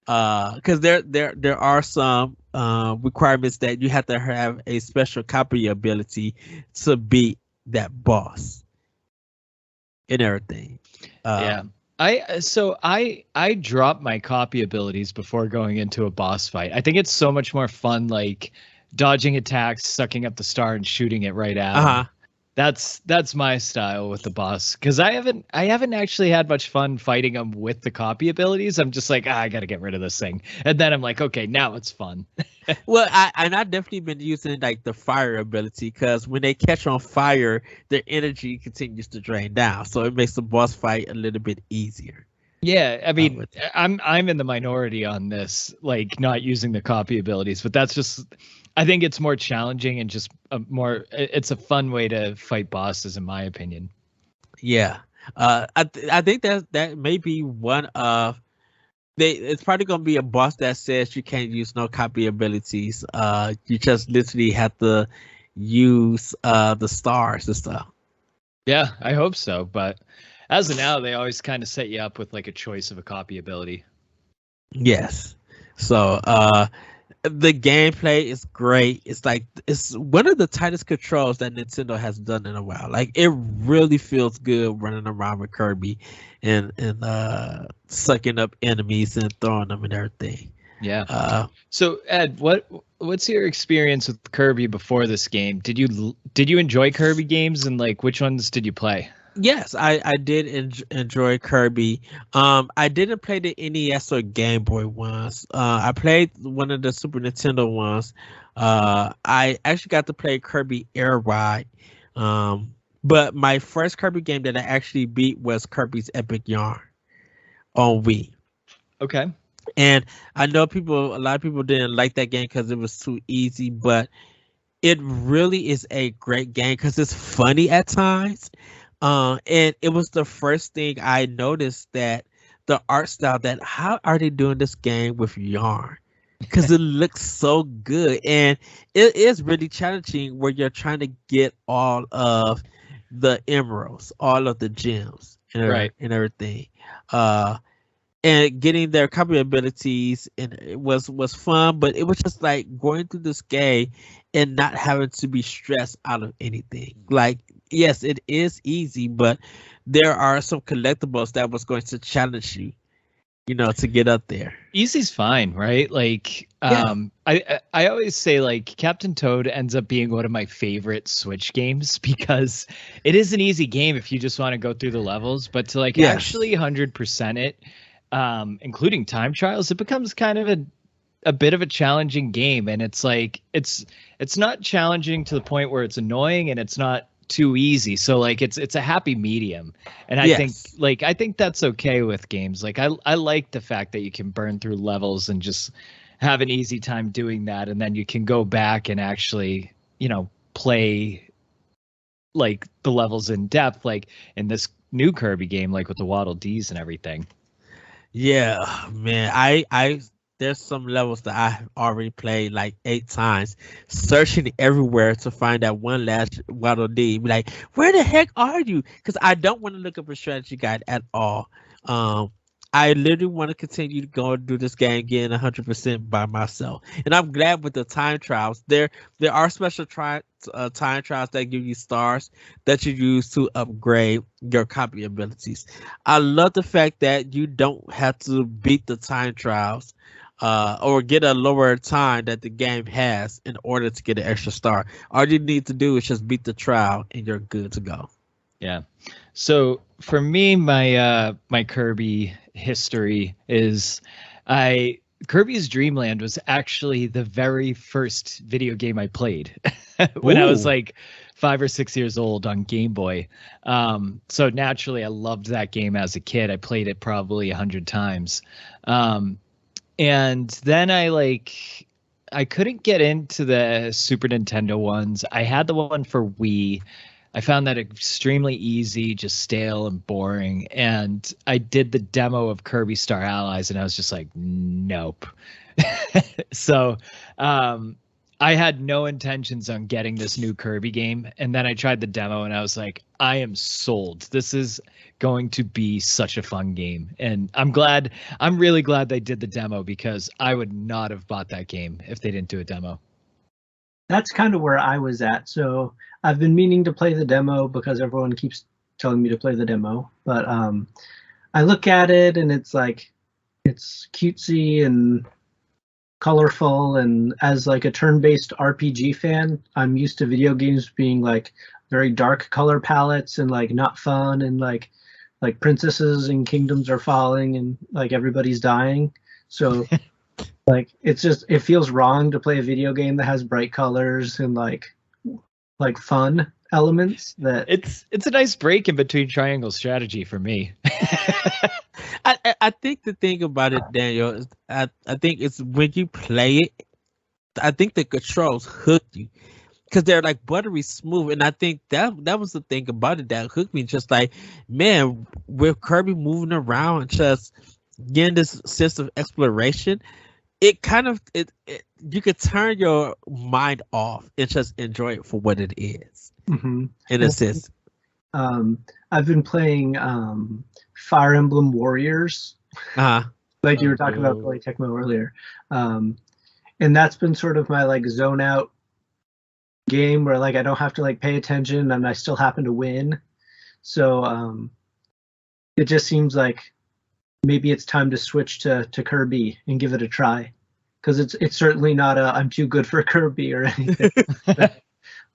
because there are some requirements that you have to have a special copy ability to beat that boss and everything. I drop my copy abilities before going into a boss fight. I think it's so much more fun, like dodging attacks, sucking up the star, and shooting it right at him. That's my style with the boss, because I haven't actually had much fun fighting them with the copy abilities. I'm just like, I gotta get rid of this thing, and then I'm like, okay, now it's fun. Well, I've definitely been using like the fire ability, because when they catch on fire, their energy continues to drain down, so it makes the boss fight a little bit easier. Yeah, I mean, I'm in the minority on this, like not using the copy abilities, but that's just, I think it's more challenging and just it's a fun way to fight bosses, in my opinion. Yeah, I think that may be one of it's probably gonna be a boss that says you can't use no copy abilities. You just literally have to use the stars and stuff. Yeah, I hope so. But as of now, they always kind of set you up with like a choice of a copy ability. Yes. So the gameplay is great. It's like it's one of the tightest controls that Nintendo has done in a while. Like it really feels good running around with Kirby and sucking up enemies and throwing them and everything. Yeah. So Ed, what's your experience with Kirby before this game? Did you enjoy Kirby games, and like which ones did you play? Yes, I did enjoy Kirby. I didn't play the NES or Game Boy ones. I played one of the Super Nintendo ones. I actually got to play Kirby Air Ride. But my first Kirby game that I actually beat was Kirby's Epic Yarn on Wii. Okay. And I know a lot of people didn't like that game because it was too easy, but it really is a great game because it's funny at times. And it was the first thing I noticed that the art style, that how are they doing this game with yarn? Because it looks so good, and it is really challenging where you're trying to get all of the emeralds, all of the gems, right, and everything. And getting their copy abilities, and it was fun, but it was just like going through this game and not having to be stressed out of anything. Like, yes, it is easy, but there are some collectibles that was going to challenge you, to get up there. Easy's fine, right? Like, Yeah. I always say like Captain Toad ends up being one of my favorite Switch games because it is an easy game if you just want to go through the levels, but to like actually 100% it, including time trials, it becomes kind of a bit of a challenging game. And it's like it's not challenging to the point where it's annoying, and it's not too easy. So like it's a happy medium. And I think that's okay with games. Like I like the fact that you can burn through levels and just have an easy time doing that, and then you can go back and actually, play like the levels in depth, like in this new Kirby game, like with the Waddle Dees and everything. Yeah, man. I there's some levels that I already played like 8 times, searching everywhere to find that one last Waddle Dee. Be like, where the heck are you? Because I don't want to look up a strategy guide at all. I literally want to continue to go and do this game again 100% by myself. And I'm glad with the time trials. There are special time trials that give you stars that you use to upgrade your copy abilities. I love the fact that you don't have to beat the time trials or get a lower time that the game has in order to get an extra star. All you need to do is just beat the trial and you're good to go. Yeah. So for me, my Kirby history is Kirby's Dream Land was actually the very first video game I played when I was like 5 or 6 years old on Game Boy. So naturally, I loved that game as a kid. I played it probably 100 times. And then I couldn't get into the Super Nintendo ones. I had the one for Wii. I found that extremely easy, just stale and boring. And I did the demo of Kirby Star Allies, and I was just like, nope. So I had no intentions on getting this new Kirby game. And then I tried the demo, and I was like, I am sold. This is going to be such a fun game. And I'm really glad they did the demo, because I would not have bought that game if they didn't do a demo. That's kind of where I was at. So I've been meaning to play the demo because everyone keeps telling me to play the demo. But I look at it and it's like, it's cutesy and colorful. And as like a turn-based RPG fan, I'm used to video games being like very dark color palettes and like not fun, and like princesses and kingdoms are falling and like everybody's dying. So like it feels wrong to play a video game that has bright colors and like like fun elements that it's a nice break in between triangle strategy for me. I think the thing about it, Daniel, is I think it's when you play it, I think the controls hook you because they're like buttery smooth, and I think that was the thing about it that hooked me. Just like, man, with Kirby moving around and just getting this sense of exploration, it kind of you could turn your mind off and just enjoy it for what it is. Mm-hmm. In a sense. I've been playing Fire Emblem Warriors. Like you were talking about Koei Tecmo earlier. And that's been sort of my like zone out game where like I don't have to like pay attention and I still happen to win. So it just seems like maybe it's time to switch to Kirby and give it a try. Because it's certainly not I'm too good for Kirby or anything.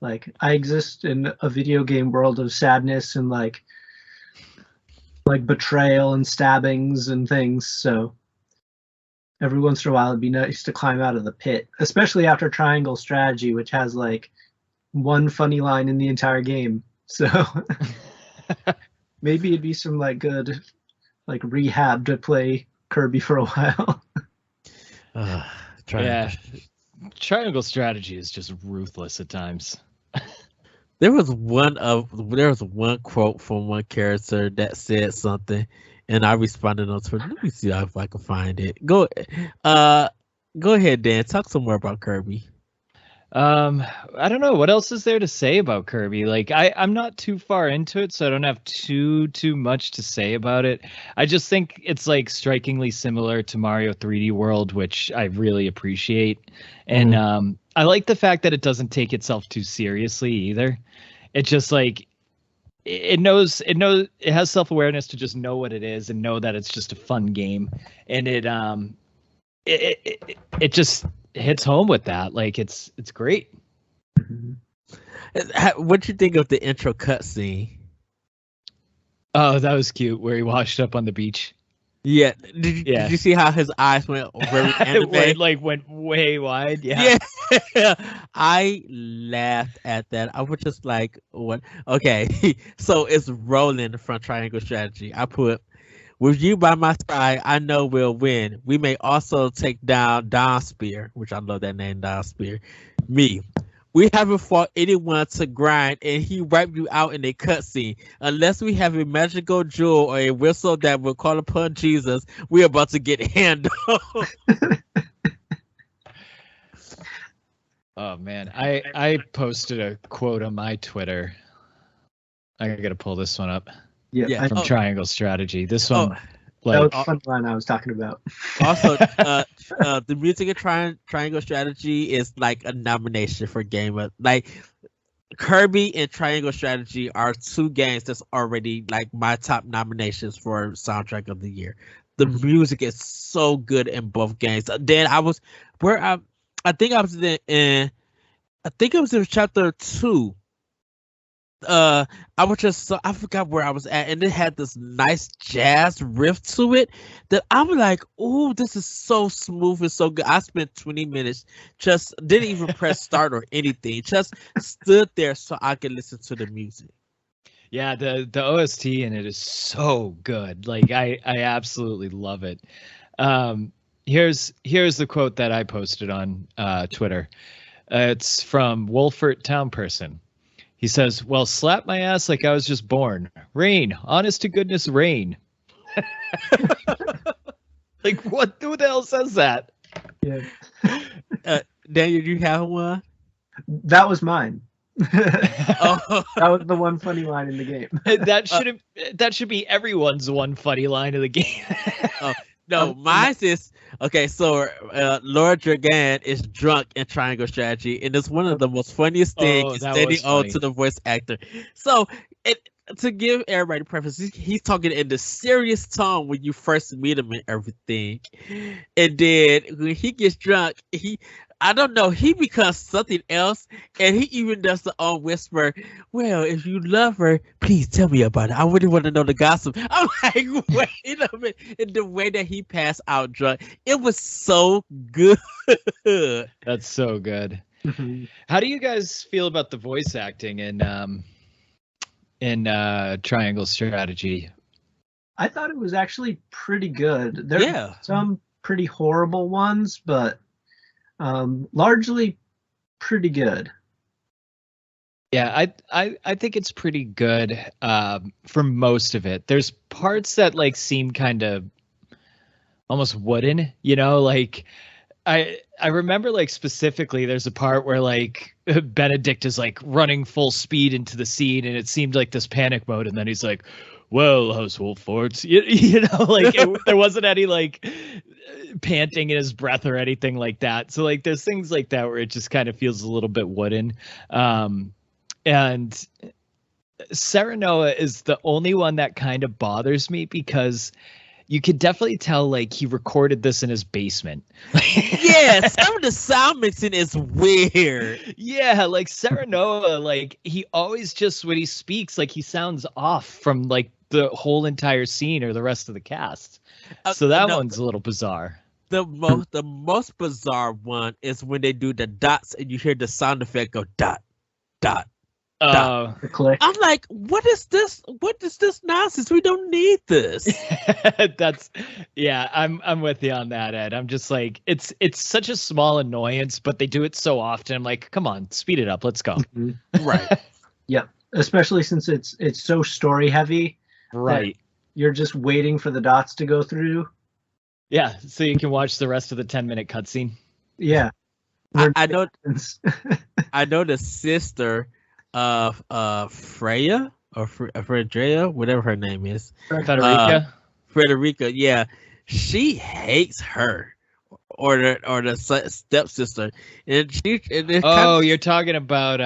Like I exist in a video game world of sadness and like betrayal and stabbings and things. So every once in a while it'd be nice to climb out of the pit, especially after Triangle Strategy, which has like one funny line in the entire game. So maybe it'd be some like good like rehab to play Kirby for a while. Triangle Strategy is just ruthless at times. There was one quote from one character that said something, and I responded on Twitter. Let me see if I can find it. Go ahead, Dan. Talk some more about Kirby. I don't know what else is there to say about Kirby. Like I'm not too far into it, so I don't have too much to say about it. I just think it's like strikingly similar to Mario 3D World, which I really appreciate. And I like the fact that it doesn't take itself too seriously either. It's just like it has self-awareness to just know what it is and know that it's just a fun game. And it just hits home with that. Like it's great. What'd you think of the intro cutscene? Oh, that was cute. Where he washed up on the beach. Yeah. Did you see how his eyes went very anime? went way wide. Yeah. I laughed at that. I was just like, what? Okay. So it's Roland from Triangle Strategy. I put, with you by my side, I know we'll win. We may also take down Don Spear, which I love that name, Don Spear. Me. We haven't fought anyone to grind, and he wiped you out in a cutscene. Unless we have a magical jewel or a whistle that will call upon Jesus, we're about to get handled. Oh man, I posted a quote on my Twitter. I gotta pull this one up. Yeah, from Triangle Strategy. This one, that was the fun line I was talking about. Also, the music of Triangle Strategy is like a nomination for Game of like Kirby and Triangle Strategy are two games that's already like my top nominations for soundtrack of the year. The music is so good in both games. Then I think I was in chapter 2. I forgot where I was at, and it had this nice jazz riff to it that I'm like, oh, this is so smooth and so good. I spent 20 minutes, just didn't even press start or anything, just stood there so I could listen to the music. Yeah, the OST in it is so good. Like I absolutely love it. Here's the quote that I posted on Twitter. It's from Wolfert Townperson. He says, "Well, slap my ass like I was just born. Rain, honest to goodness, rain." Like, what? Who the hell says that? Yeah. Daniel, do you have one? That was mine. Oh. That was the one funny line in the game. That should be everyone's one funny line of the game. No, mine is okay. So Lord Dragan is drunk in Triangle Strategy, and it's one of the most funniest things. It's standing on to the voice actor. So to give everybody preference, he's talking in the serious tone when you first meet him and everything, and then when he gets drunk, I don't know, he becomes something else, and he even does the own whisper, well, if you love her, please tell me about it. I really want to know the gossip. I'm like, wait a minute. And the way that he passed out drunk, it was so good. That's so good. How do you guys feel about the voice acting in Triangle Strategy? I thought it was actually pretty good. There are some pretty horrible ones, but largely pretty good. Yeah, I think it's pretty good for most of it. There's parts that like seem kind of almost wooden, like I remember like specifically there's a part where like Benedict is like running full speed into the scene and it seemed like this panic mode, and then he's like, well, household forts, like there wasn't any like panting in his breath or anything like that. So like there's things like that where it just kind of feels a little bit wooden. And Serenoa is the only one that kind of bothers me because you could definitely tell like he recorded this in his basement. Yeah, some of the sound mixing is weird. Yeah, like Serenoa, like he always just when he speaks, like he sounds off from like the whole entire scene or the rest of the cast. So that one's a little bizarre. The most bizarre one is when they do the dots and you hear the sound effect go dot, dot. Click. I'm like, what is this? What is this nonsense? We don't need this. I'm with you on that, Ed. I'm just like, it's such a small annoyance, but they do it so often. I'm like, come on, speed it up. Let's go. Right. Yep. Especially since it's so story heavy. Right. You're just waiting for the dots to go through. Yeah. So you can watch the rest of the 10-minute cutscene. Yeah. I know. I know the sister of Freya or Fredrea, whatever her name is. Frederica, yeah. She hates her or the stepsister. And you're talking about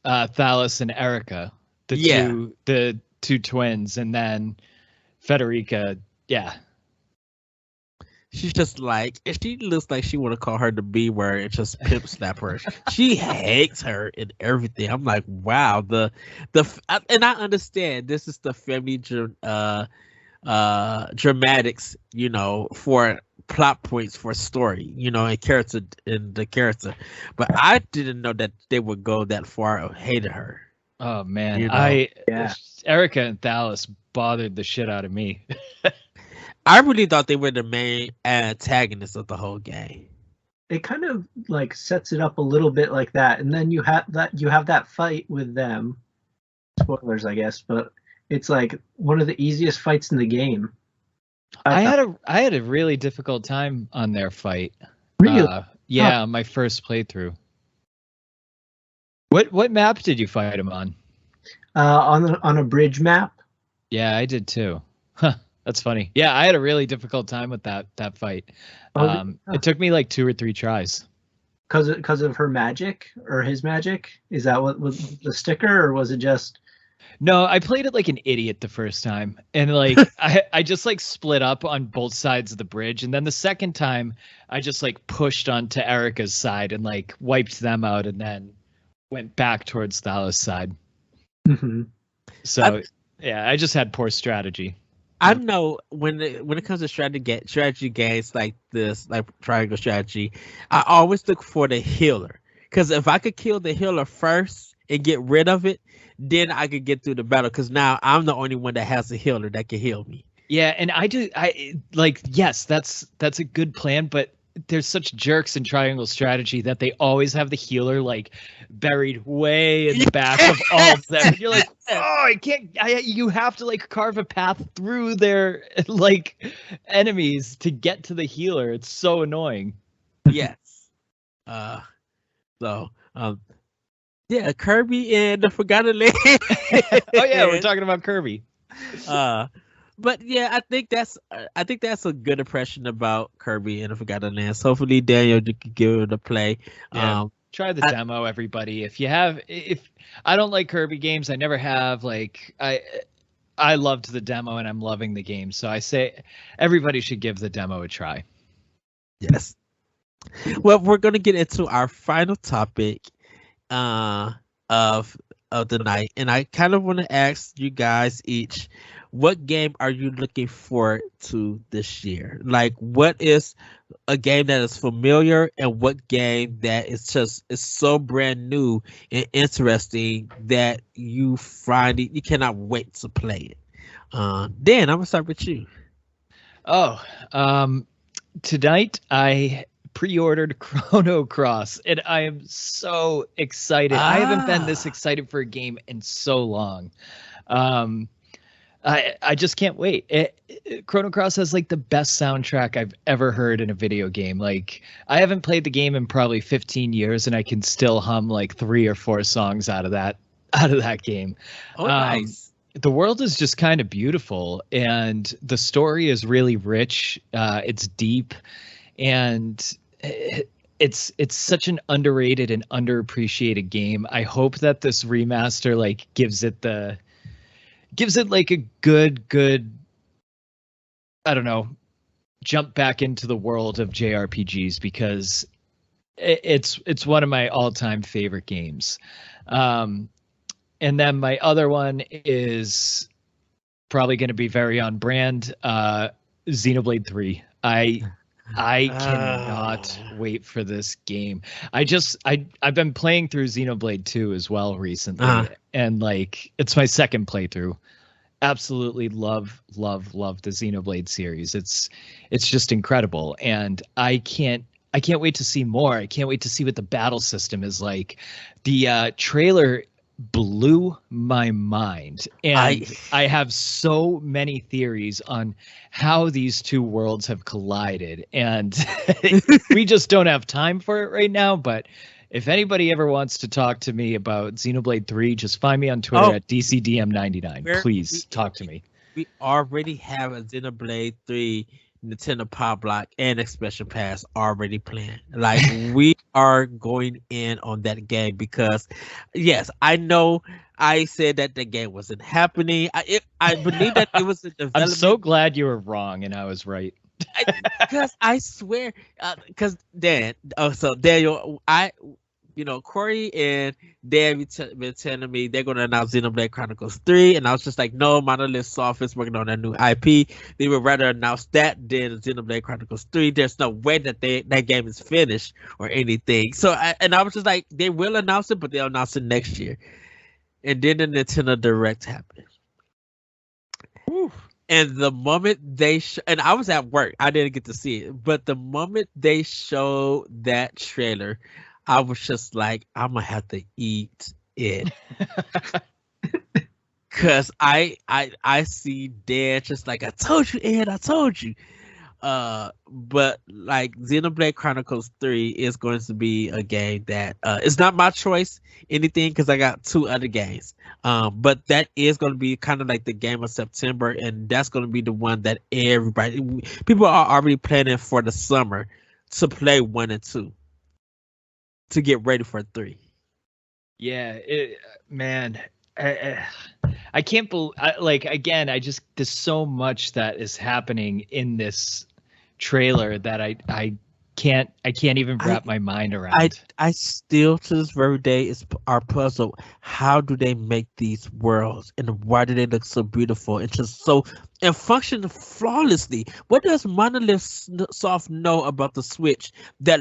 Thalos and Erica, the two twins, and then Federica, yeah. She's just like, if she looks like she want to call her the B word and just pimp slap her. She hates her and everything. I'm like, wow. And I understand this is the family dramatics, for plot points for story, and character in the character. But I didn't know that they would go that far of hating her. Oh man, Erica and Thalos bothered the shit out of me. I really thought they were the main antagonists of the whole game. It kind of like sets it up a little bit like that, and then you have that fight with them. Spoilers, I guess, but it's like one of the easiest fights in the game. I had a really difficult time on their fight. Really? On my first playthrough. What map did you fight him on? On a bridge map. Yeah, I did too. Huh. That's funny. Yeah, I had a really difficult time with that fight. It took me like 2 or 3 tries. Because of her magic or his magic? Is that what was the sticker, or was it just? No, I played it like an idiot the first time, and like I just like split up on both sides of the bridge, and then the second time I just like pushed onto Erica's side and like wiped them out, and then went back towards Thalos' side. Mm-hmm. So I just had poor strategy. I know when it comes to strategy games like this, like Triangle Strategy, I always look for the healer. Because if I could kill the healer first and get rid of it, then I could get through the battle. Because now I'm the only one that has a healer that can heal me. Yeah, and yes, that's a good plan, but there's such jerks in Triangle Strategy that they always have the healer like buried way in the back of all of them. And you're like, oh, you have to like carve a path through their like enemies to get to the healer. It's so annoying. Yes. Kirby and the Forgotten Land. Oh yeah, we're talking about Kirby. But yeah, I think that's a good impression about Kirby and the Forgotten Lands. Hopefully, Daniel, you can give it a play. Yeah, try the demo, everybody. If I don't like Kirby games, I never have. Like I loved the demo and I'm loving the game, so I say everybody should give the demo a try. Yes. Well, we're gonna get into our final topic of the night, and I kind of want to ask you guys each, what game are you looking forward to this year? Like, what is a game that is familiar, and what game that is so brand new and interesting that you find it, you cannot wait to play it? Dan, I'm gonna start with you. Oh, tonight I pre-ordered Chrono Cross, and I am so excited. I haven't been this excited for a game in so long. I just can't wait. Chrono Cross has like the best soundtrack I've ever heard in a video game. Like, I haven't played the game in probably 15 years, and I can still hum like 3 or 4 songs out of that game. Oh, nice. The world is just kind of beautiful, and the story is really rich. It's deep, and it's good an underrated and underappreciated game. I hope that this remaster like gives it like a good, I don't know, jump back into the world of JRPGs, because it's one of my all-time favorite games. And then my other one is probably going to be very on brand, Xenoblade 3. I cannot wait for this game. I've been playing through Xenoblade 2 as well recently, and like it's my second playthrough. Absolutely love the Xenoblade series. It's just incredible, and I can't wait to see more. I can't wait to see what the battle system is like. The trailer blew my mind, and I have so many theories on how these two worlds have collided, and we just don't have time for it right now. But if anybody ever wants to talk to me about Xenoblade 3, just find me on Twitter at DCDM99. Please talk to me. We already have a Xenoblade 3 Nintendo Power Block and Expansion Pass already planned. Like, we are going in on that game, because yes, I know I said that the game wasn't happening. I believe that it was a development. I'm so glad you were wrong and I was right. Because I swear, because Daniel, Corey and Dan been telling me they're going to announce Xenoblade Chronicles 3, and I was just like, no, Monolith Soft is working on a new IP. They would rather announce that than Xenoblade Chronicles 3. There's no way that that game is finished or anything. So, I was just like, they will announce it, but they'll announce it next year. And then the Nintendo Direct happened. Whew. And the moment they and I was at work, I didn't get to see it, but the moment they showed that trailer, I was just like, I'm gonna have to eat it. Cause I see Dan just like, I told you, Ed, I told you. But like Xenoblade Chronicles 3 is going to be a game that it's not my choice, anything, because I got 2 other games. But that is going to be kind of like the game of September, and that's going to be the one that people are already planning for the summer to play 1 and 2 to get ready for 3. Yeah, man. I can't believe, again, there's so much that is happening in this trailer that I can't even wrap my mind around. I still to this very day are puzzled. How do they make these worlds, and why do they look so beautiful and just so and function flawlessly? What does Monolith Soft know about the Switch that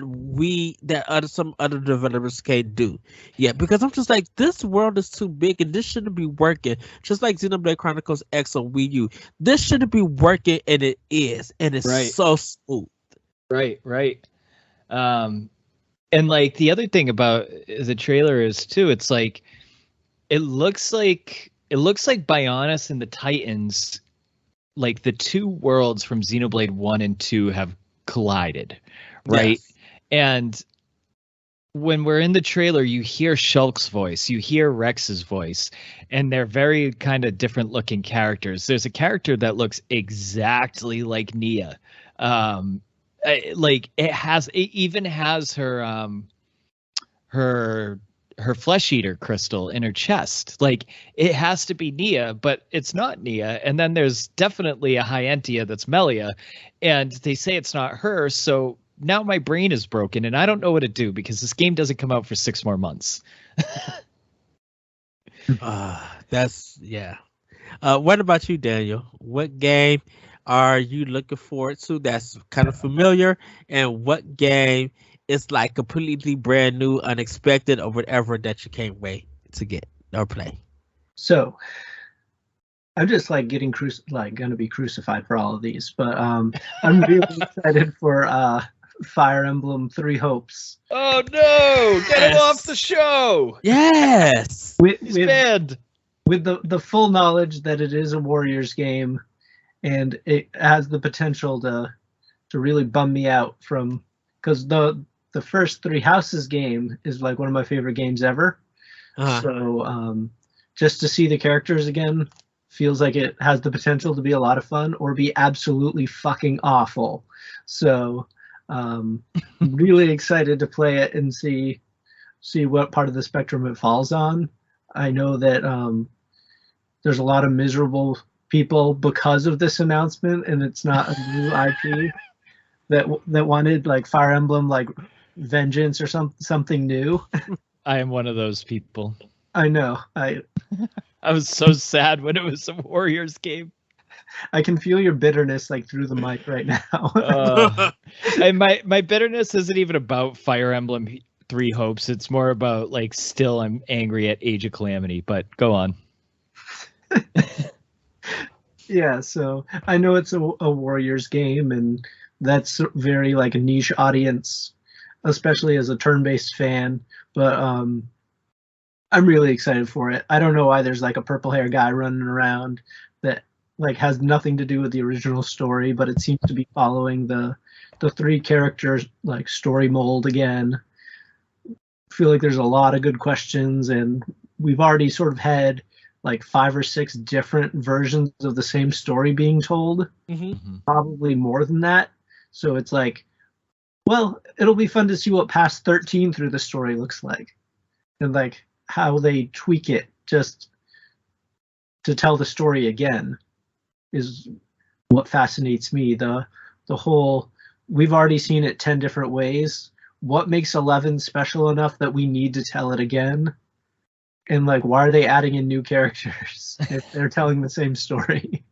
some other developers can't do? Yeah, because I'm just like, this world is too big and this shouldn't be working. Just like Xenoblade Chronicles X on Wii U, this shouldn't be working, and it is, and it's so smooth. Right. And like the other thing about the trailer is too, it's like it looks like Bionis and the Titans, like the two worlds from Xenoblade 1 and 2 have collided, right? Yes. And when we're in the trailer, you hear Shulk's voice, you hear Rex's voice, and they're very kind of different looking characters. There's a character that looks exactly like Nia. Like it even has her flesh eater crystal in her chest. Like, it has to be Nia, but it's not Nia. And then there's definitely a Hyantia that's Melia, and they say it's not her. So now my brain is broken and I don't know what to do, because this game doesn't come out for 6 more months. That's, yeah. What about you, Daniel? What game are you looking forward to that's kind of familiar, and what game is like completely brand new, unexpected, or whatever that you can't wait to get or play? So I'm just like gonna be crucified for all of these, but I'm really excited for Fire Emblem Three Hopes. Oh no! Get him off the show! Yes. He's banned. With the full knowledge that it is a Warriors game, and it has the potential to really bum me out from, because the first Three Houses game is like one of my favorite games ever. So just to see the characters again feels like it has the potential to be a lot of fun or be absolutely fucking awful. So I'm really excited to play it and see what part of the spectrum it falls on. I know that there's a lot of miserable people because of this announcement, and it's not a new IP that wanted like Fire Emblem like Vengeance or something new. I am one of those people. I know. I was so sad when it was a Warriors game. I can feel your bitterness like through the mic right now. And my bitterness isn't even about Fire Emblem Three Hopes. It's more about like still I'm angry at Age of Calamity, but go on. Yeah, so I know it's a Warriors game, and that's very like a niche audience, especially as a turn-based fan, but I'm really excited for it. I don't know why there's like a purple hair guy running around that like has nothing to do with the original story, but it seems to be following the three characters like story mold again. I feel like there's a lot of good questions, and we've already sort of had like 5 or 6 different versions of the same story being told, probably more than that. So it's like, well, it'll be fun to see what past 13 through the story looks like, and like how they tweak it just to tell the story again is what fascinates me. The whole, we've already seen it 10 different ways. What makes 11 special enough that we need to tell it again? And like, why are they adding in new characters if they're telling the same story?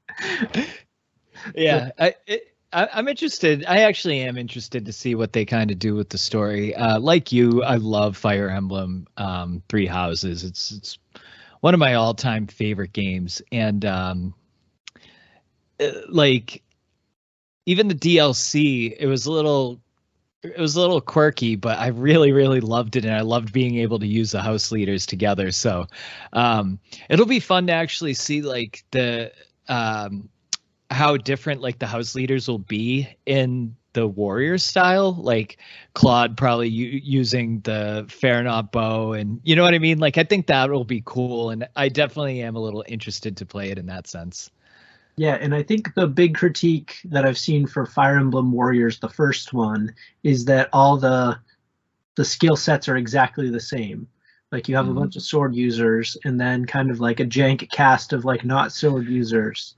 Yeah, I'm interested. I actually am interested to see what they kind of do with the story. Like you, I love Fire Emblem Three Houses. It's one of my all-time favorite games, and like even the DLC, it was a little quirky, but I really, really loved it, and I loved being able to use the house leaders together. So it'll be fun to actually see like the how different like the house leaders will be in the warrior style, like Claude probably using the Fairnaught bow, and you know what I mean? Like I think that will be cool, and I definitely am a little interested to play it in that sense. Yeah, and I think the big critique that I've seen for Fire Emblem Warriors, the first one, is that all the skill sets are exactly the same. Like you have a bunch of sword users, and then kind of like a jank cast of like not sword users.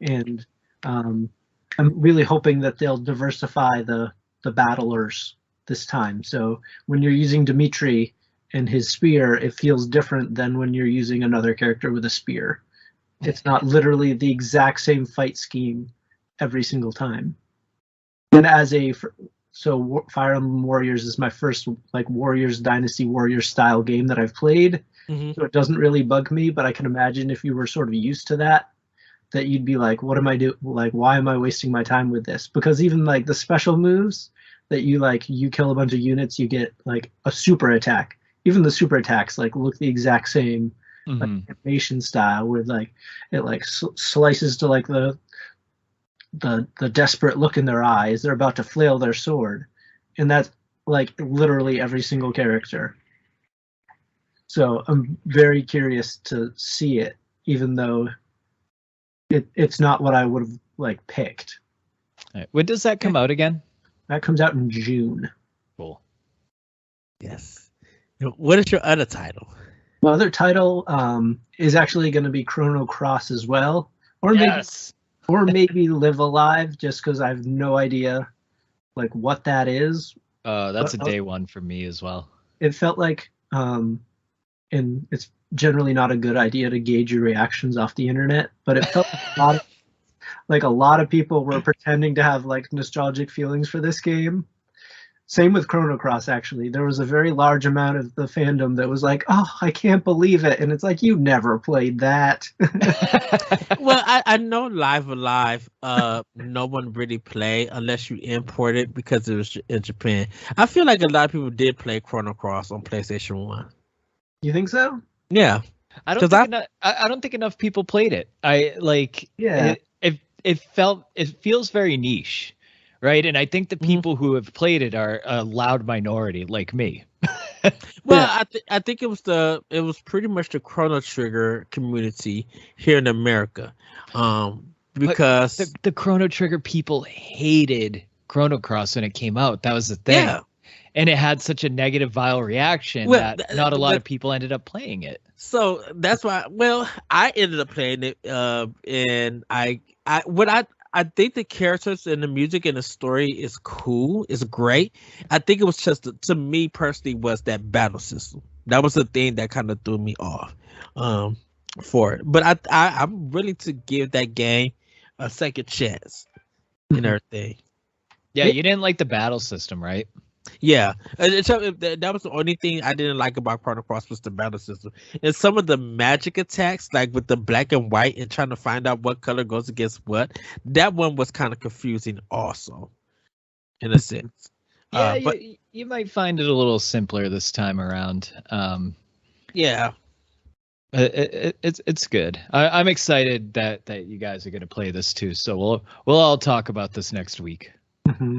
And I'm really hoping that they'll diversify the battlers this time. So when you're using Dimitri and his spear, it feels different than when you're using another character with a spear. It's not literally the exact same fight scheme every single time. And so Fire Emblem Warriors is my first like Warriors Dynasty Warriors style game that I've played. So it doesn't really bug me, but I can imagine if you were sort of used to that you'd be like, what am I doing? Like, why am I wasting my time with this? Because even like the special moves that you kill a bunch of units, you get like a super attack. Even the super attacks like look the exact same, like animation style, where like it like slices to like the desperate look in their eyes. They're about to flail their sword, and that's like literally every single character. So I'm very curious to see it, even though it's not what I would have like picked. All right. When does that come out again? That comes out in June. Cool. Yes. What is your other title? My other title is actually going to be Chrono Cross as well, or maybe Live Alive, just because I have no idea like what that is. That's a day one for me as well. It felt like, and it's generally not a good idea to gauge your reactions off the internet, but it felt like a lot of people were pretending to have like nostalgic feelings for this game. Same with Chrono Cross, actually. There was a very large amount of the fandom that was like, oh, I can't believe it. And it's like, you never played that. Well, I know Live Alive, no one really played unless you import it because it was in Japan. I feel like a lot of people did play Chrono Cross on PlayStation 1. You think so? Yeah. I don't think enough people played it. Yeah. It feels very niche. Right, and I think the people who have played it are a loud minority, like me. Well, I think it was pretty much the Chrono Trigger community here in America, because the Chrono Trigger people hated Chrono Cross when it came out. That was the thing, yeah. And it had such a negative, vile reaction that not a lot of people ended up playing it. So that's why. Well, I ended up playing it, and I think the characters and the music and the story is cool. It's great. I think it was just, to me personally, was that battle system. That was the thing that kind of threw me off for it. But I'm willing to give that game a second chance and everything. Yeah, you didn't like the battle system, right? Yeah, that was the only thing I didn't like about Chrono Cross was the battle system and some of the magic attacks, like with the black and white and trying to find out what color goes against what. That one was kind of confusing, also, in a sense. Yeah, but you might find it a little simpler this time around. Yeah, it's good. I'm excited that you guys are going to play this too. So we'll all talk about this next week.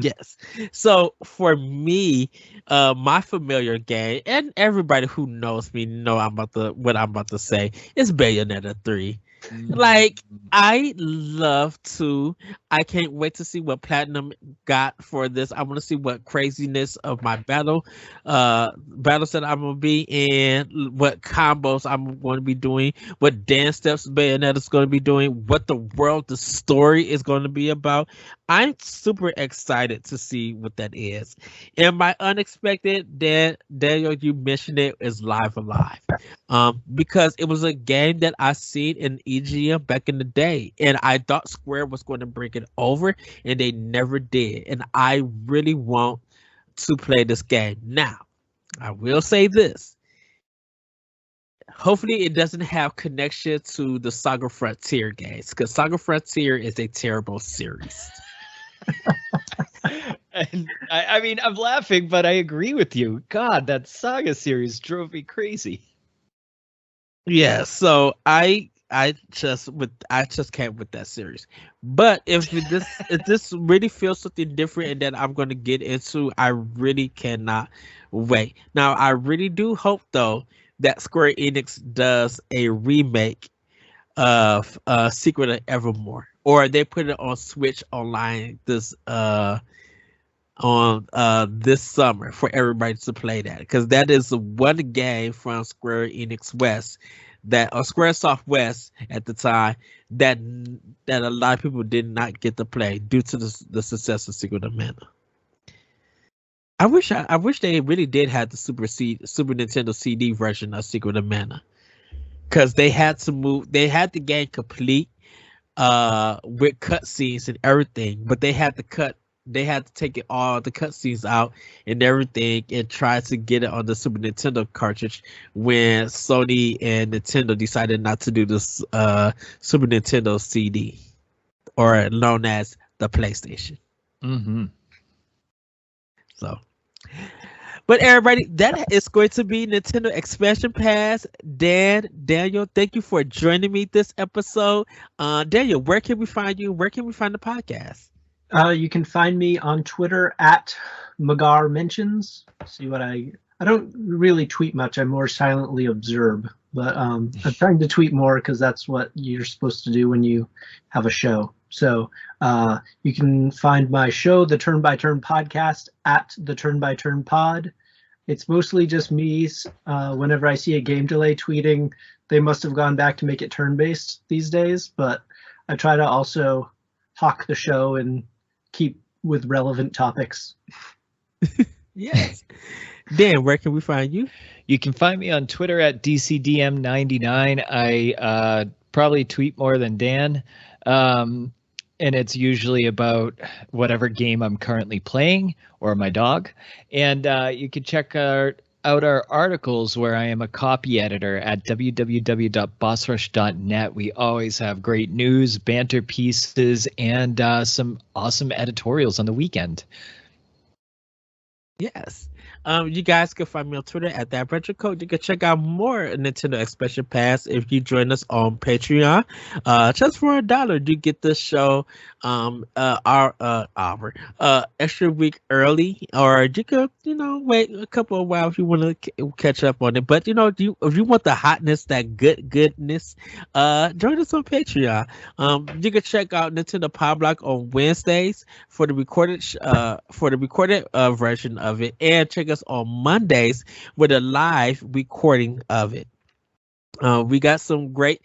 Yes. So for me, my familiar game, and everybody who knows me know what I'm about to say, is Bayonetta 3. Like, I love to. I can't wait to see what Platinum got for this. I want to see what craziness of my battles that I'm gonna be in, what combos I'm going to be doing, what dance steps Bayonetta's going to be doing, what the story is going to be about. I'm super excited to see what that is. And my unexpected, Daniel, you mentioned it, is Live Alive. Because it was a game that I seen in EGM back in the day, and I thought Square was going to bring it over, and they never did. And I really want to play this game. Now, I will say this. Hopefully it doesn't have connection to the Saga Frontier games, because Saga Frontier is a terrible series. And I mean, I'm laughing, but I agree with you. God, that Saga series drove me crazy. Yeah, so I just can't with that series. But if this really feels something different and that I'm going to get into, I really cannot wait. Now, I really do hope though that Square Enix does a remake of Secret of Evermore, or they put it on Switch Online this summer for everybody to play that, because that is one game from Square Enix West or Squaresoft West at the time that a lot of people did not get to play due to the success of Secret of Mana. I wish they really did have the Super Nintendo CD version of Secret of Mana, because they had the game complete with cutscenes and everything, but they had to take all the cutscenes out and everything and try to get it on the Super Nintendo cartridge when Sony and Nintendo decided not to do this Super Nintendo CD, or known as the PlayStation. So, but everybody, that is going to be Nintendo Expansion Pass. Daniel, thank you for joining me this episode. Daniel, where can we find you? Where can we find the podcast? You can find me on Twitter at McGarr Mentions. See what I don't really tweet much. I more silently observe, but I'm trying to tweet more because that's what you're supposed to do when you have a show. So you can find my show, the Turn by Turn Podcast, at the Turn by Turn Pod. It's mostly just me. Whenever I see a game delay tweeting, they must have gone back to make it turn-based these days. But I try to also hawk the show and keep with relevant topics. Yes. Dan, where can we find you? You can find me on Twitter at DCDM99. I probably tweet more than Dan. And it's usually about whatever game I'm currently playing or my dog. And you can check out our articles where I am a copy editor at www.bossrush.net. We always have great news, banter pieces, and some awesome editorials on the weekend. Yes. You guys can find me on Twitter at that retro code. You can check out more Nintendo Expansion Pass if you join us on Patreon. Just for $1, you get the show our extra week early, or you could wait a couple of while if you want to catch up on it. But if you want the hotness, that goodness, join us on Patreon. You can check out Nintendo Power Block on Wednesdays for the recorded version of it, and check us on Mondays with a live recording of it. We got some great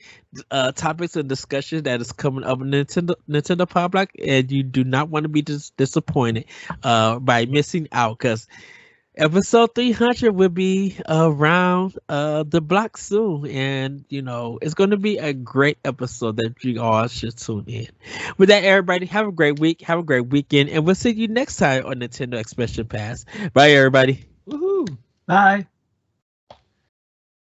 topics and discussions that is coming up in Nintendo Power Block, and you do not want to be disappointed by missing out, because episode 300 will be around the block soon, and it's going to be a great episode that you all should tune in. With that, everybody, have a great week, have a great weekend, and we'll see you next time on Nintendo Expansion Pass. Bye, everybody. Woohoo! Bye.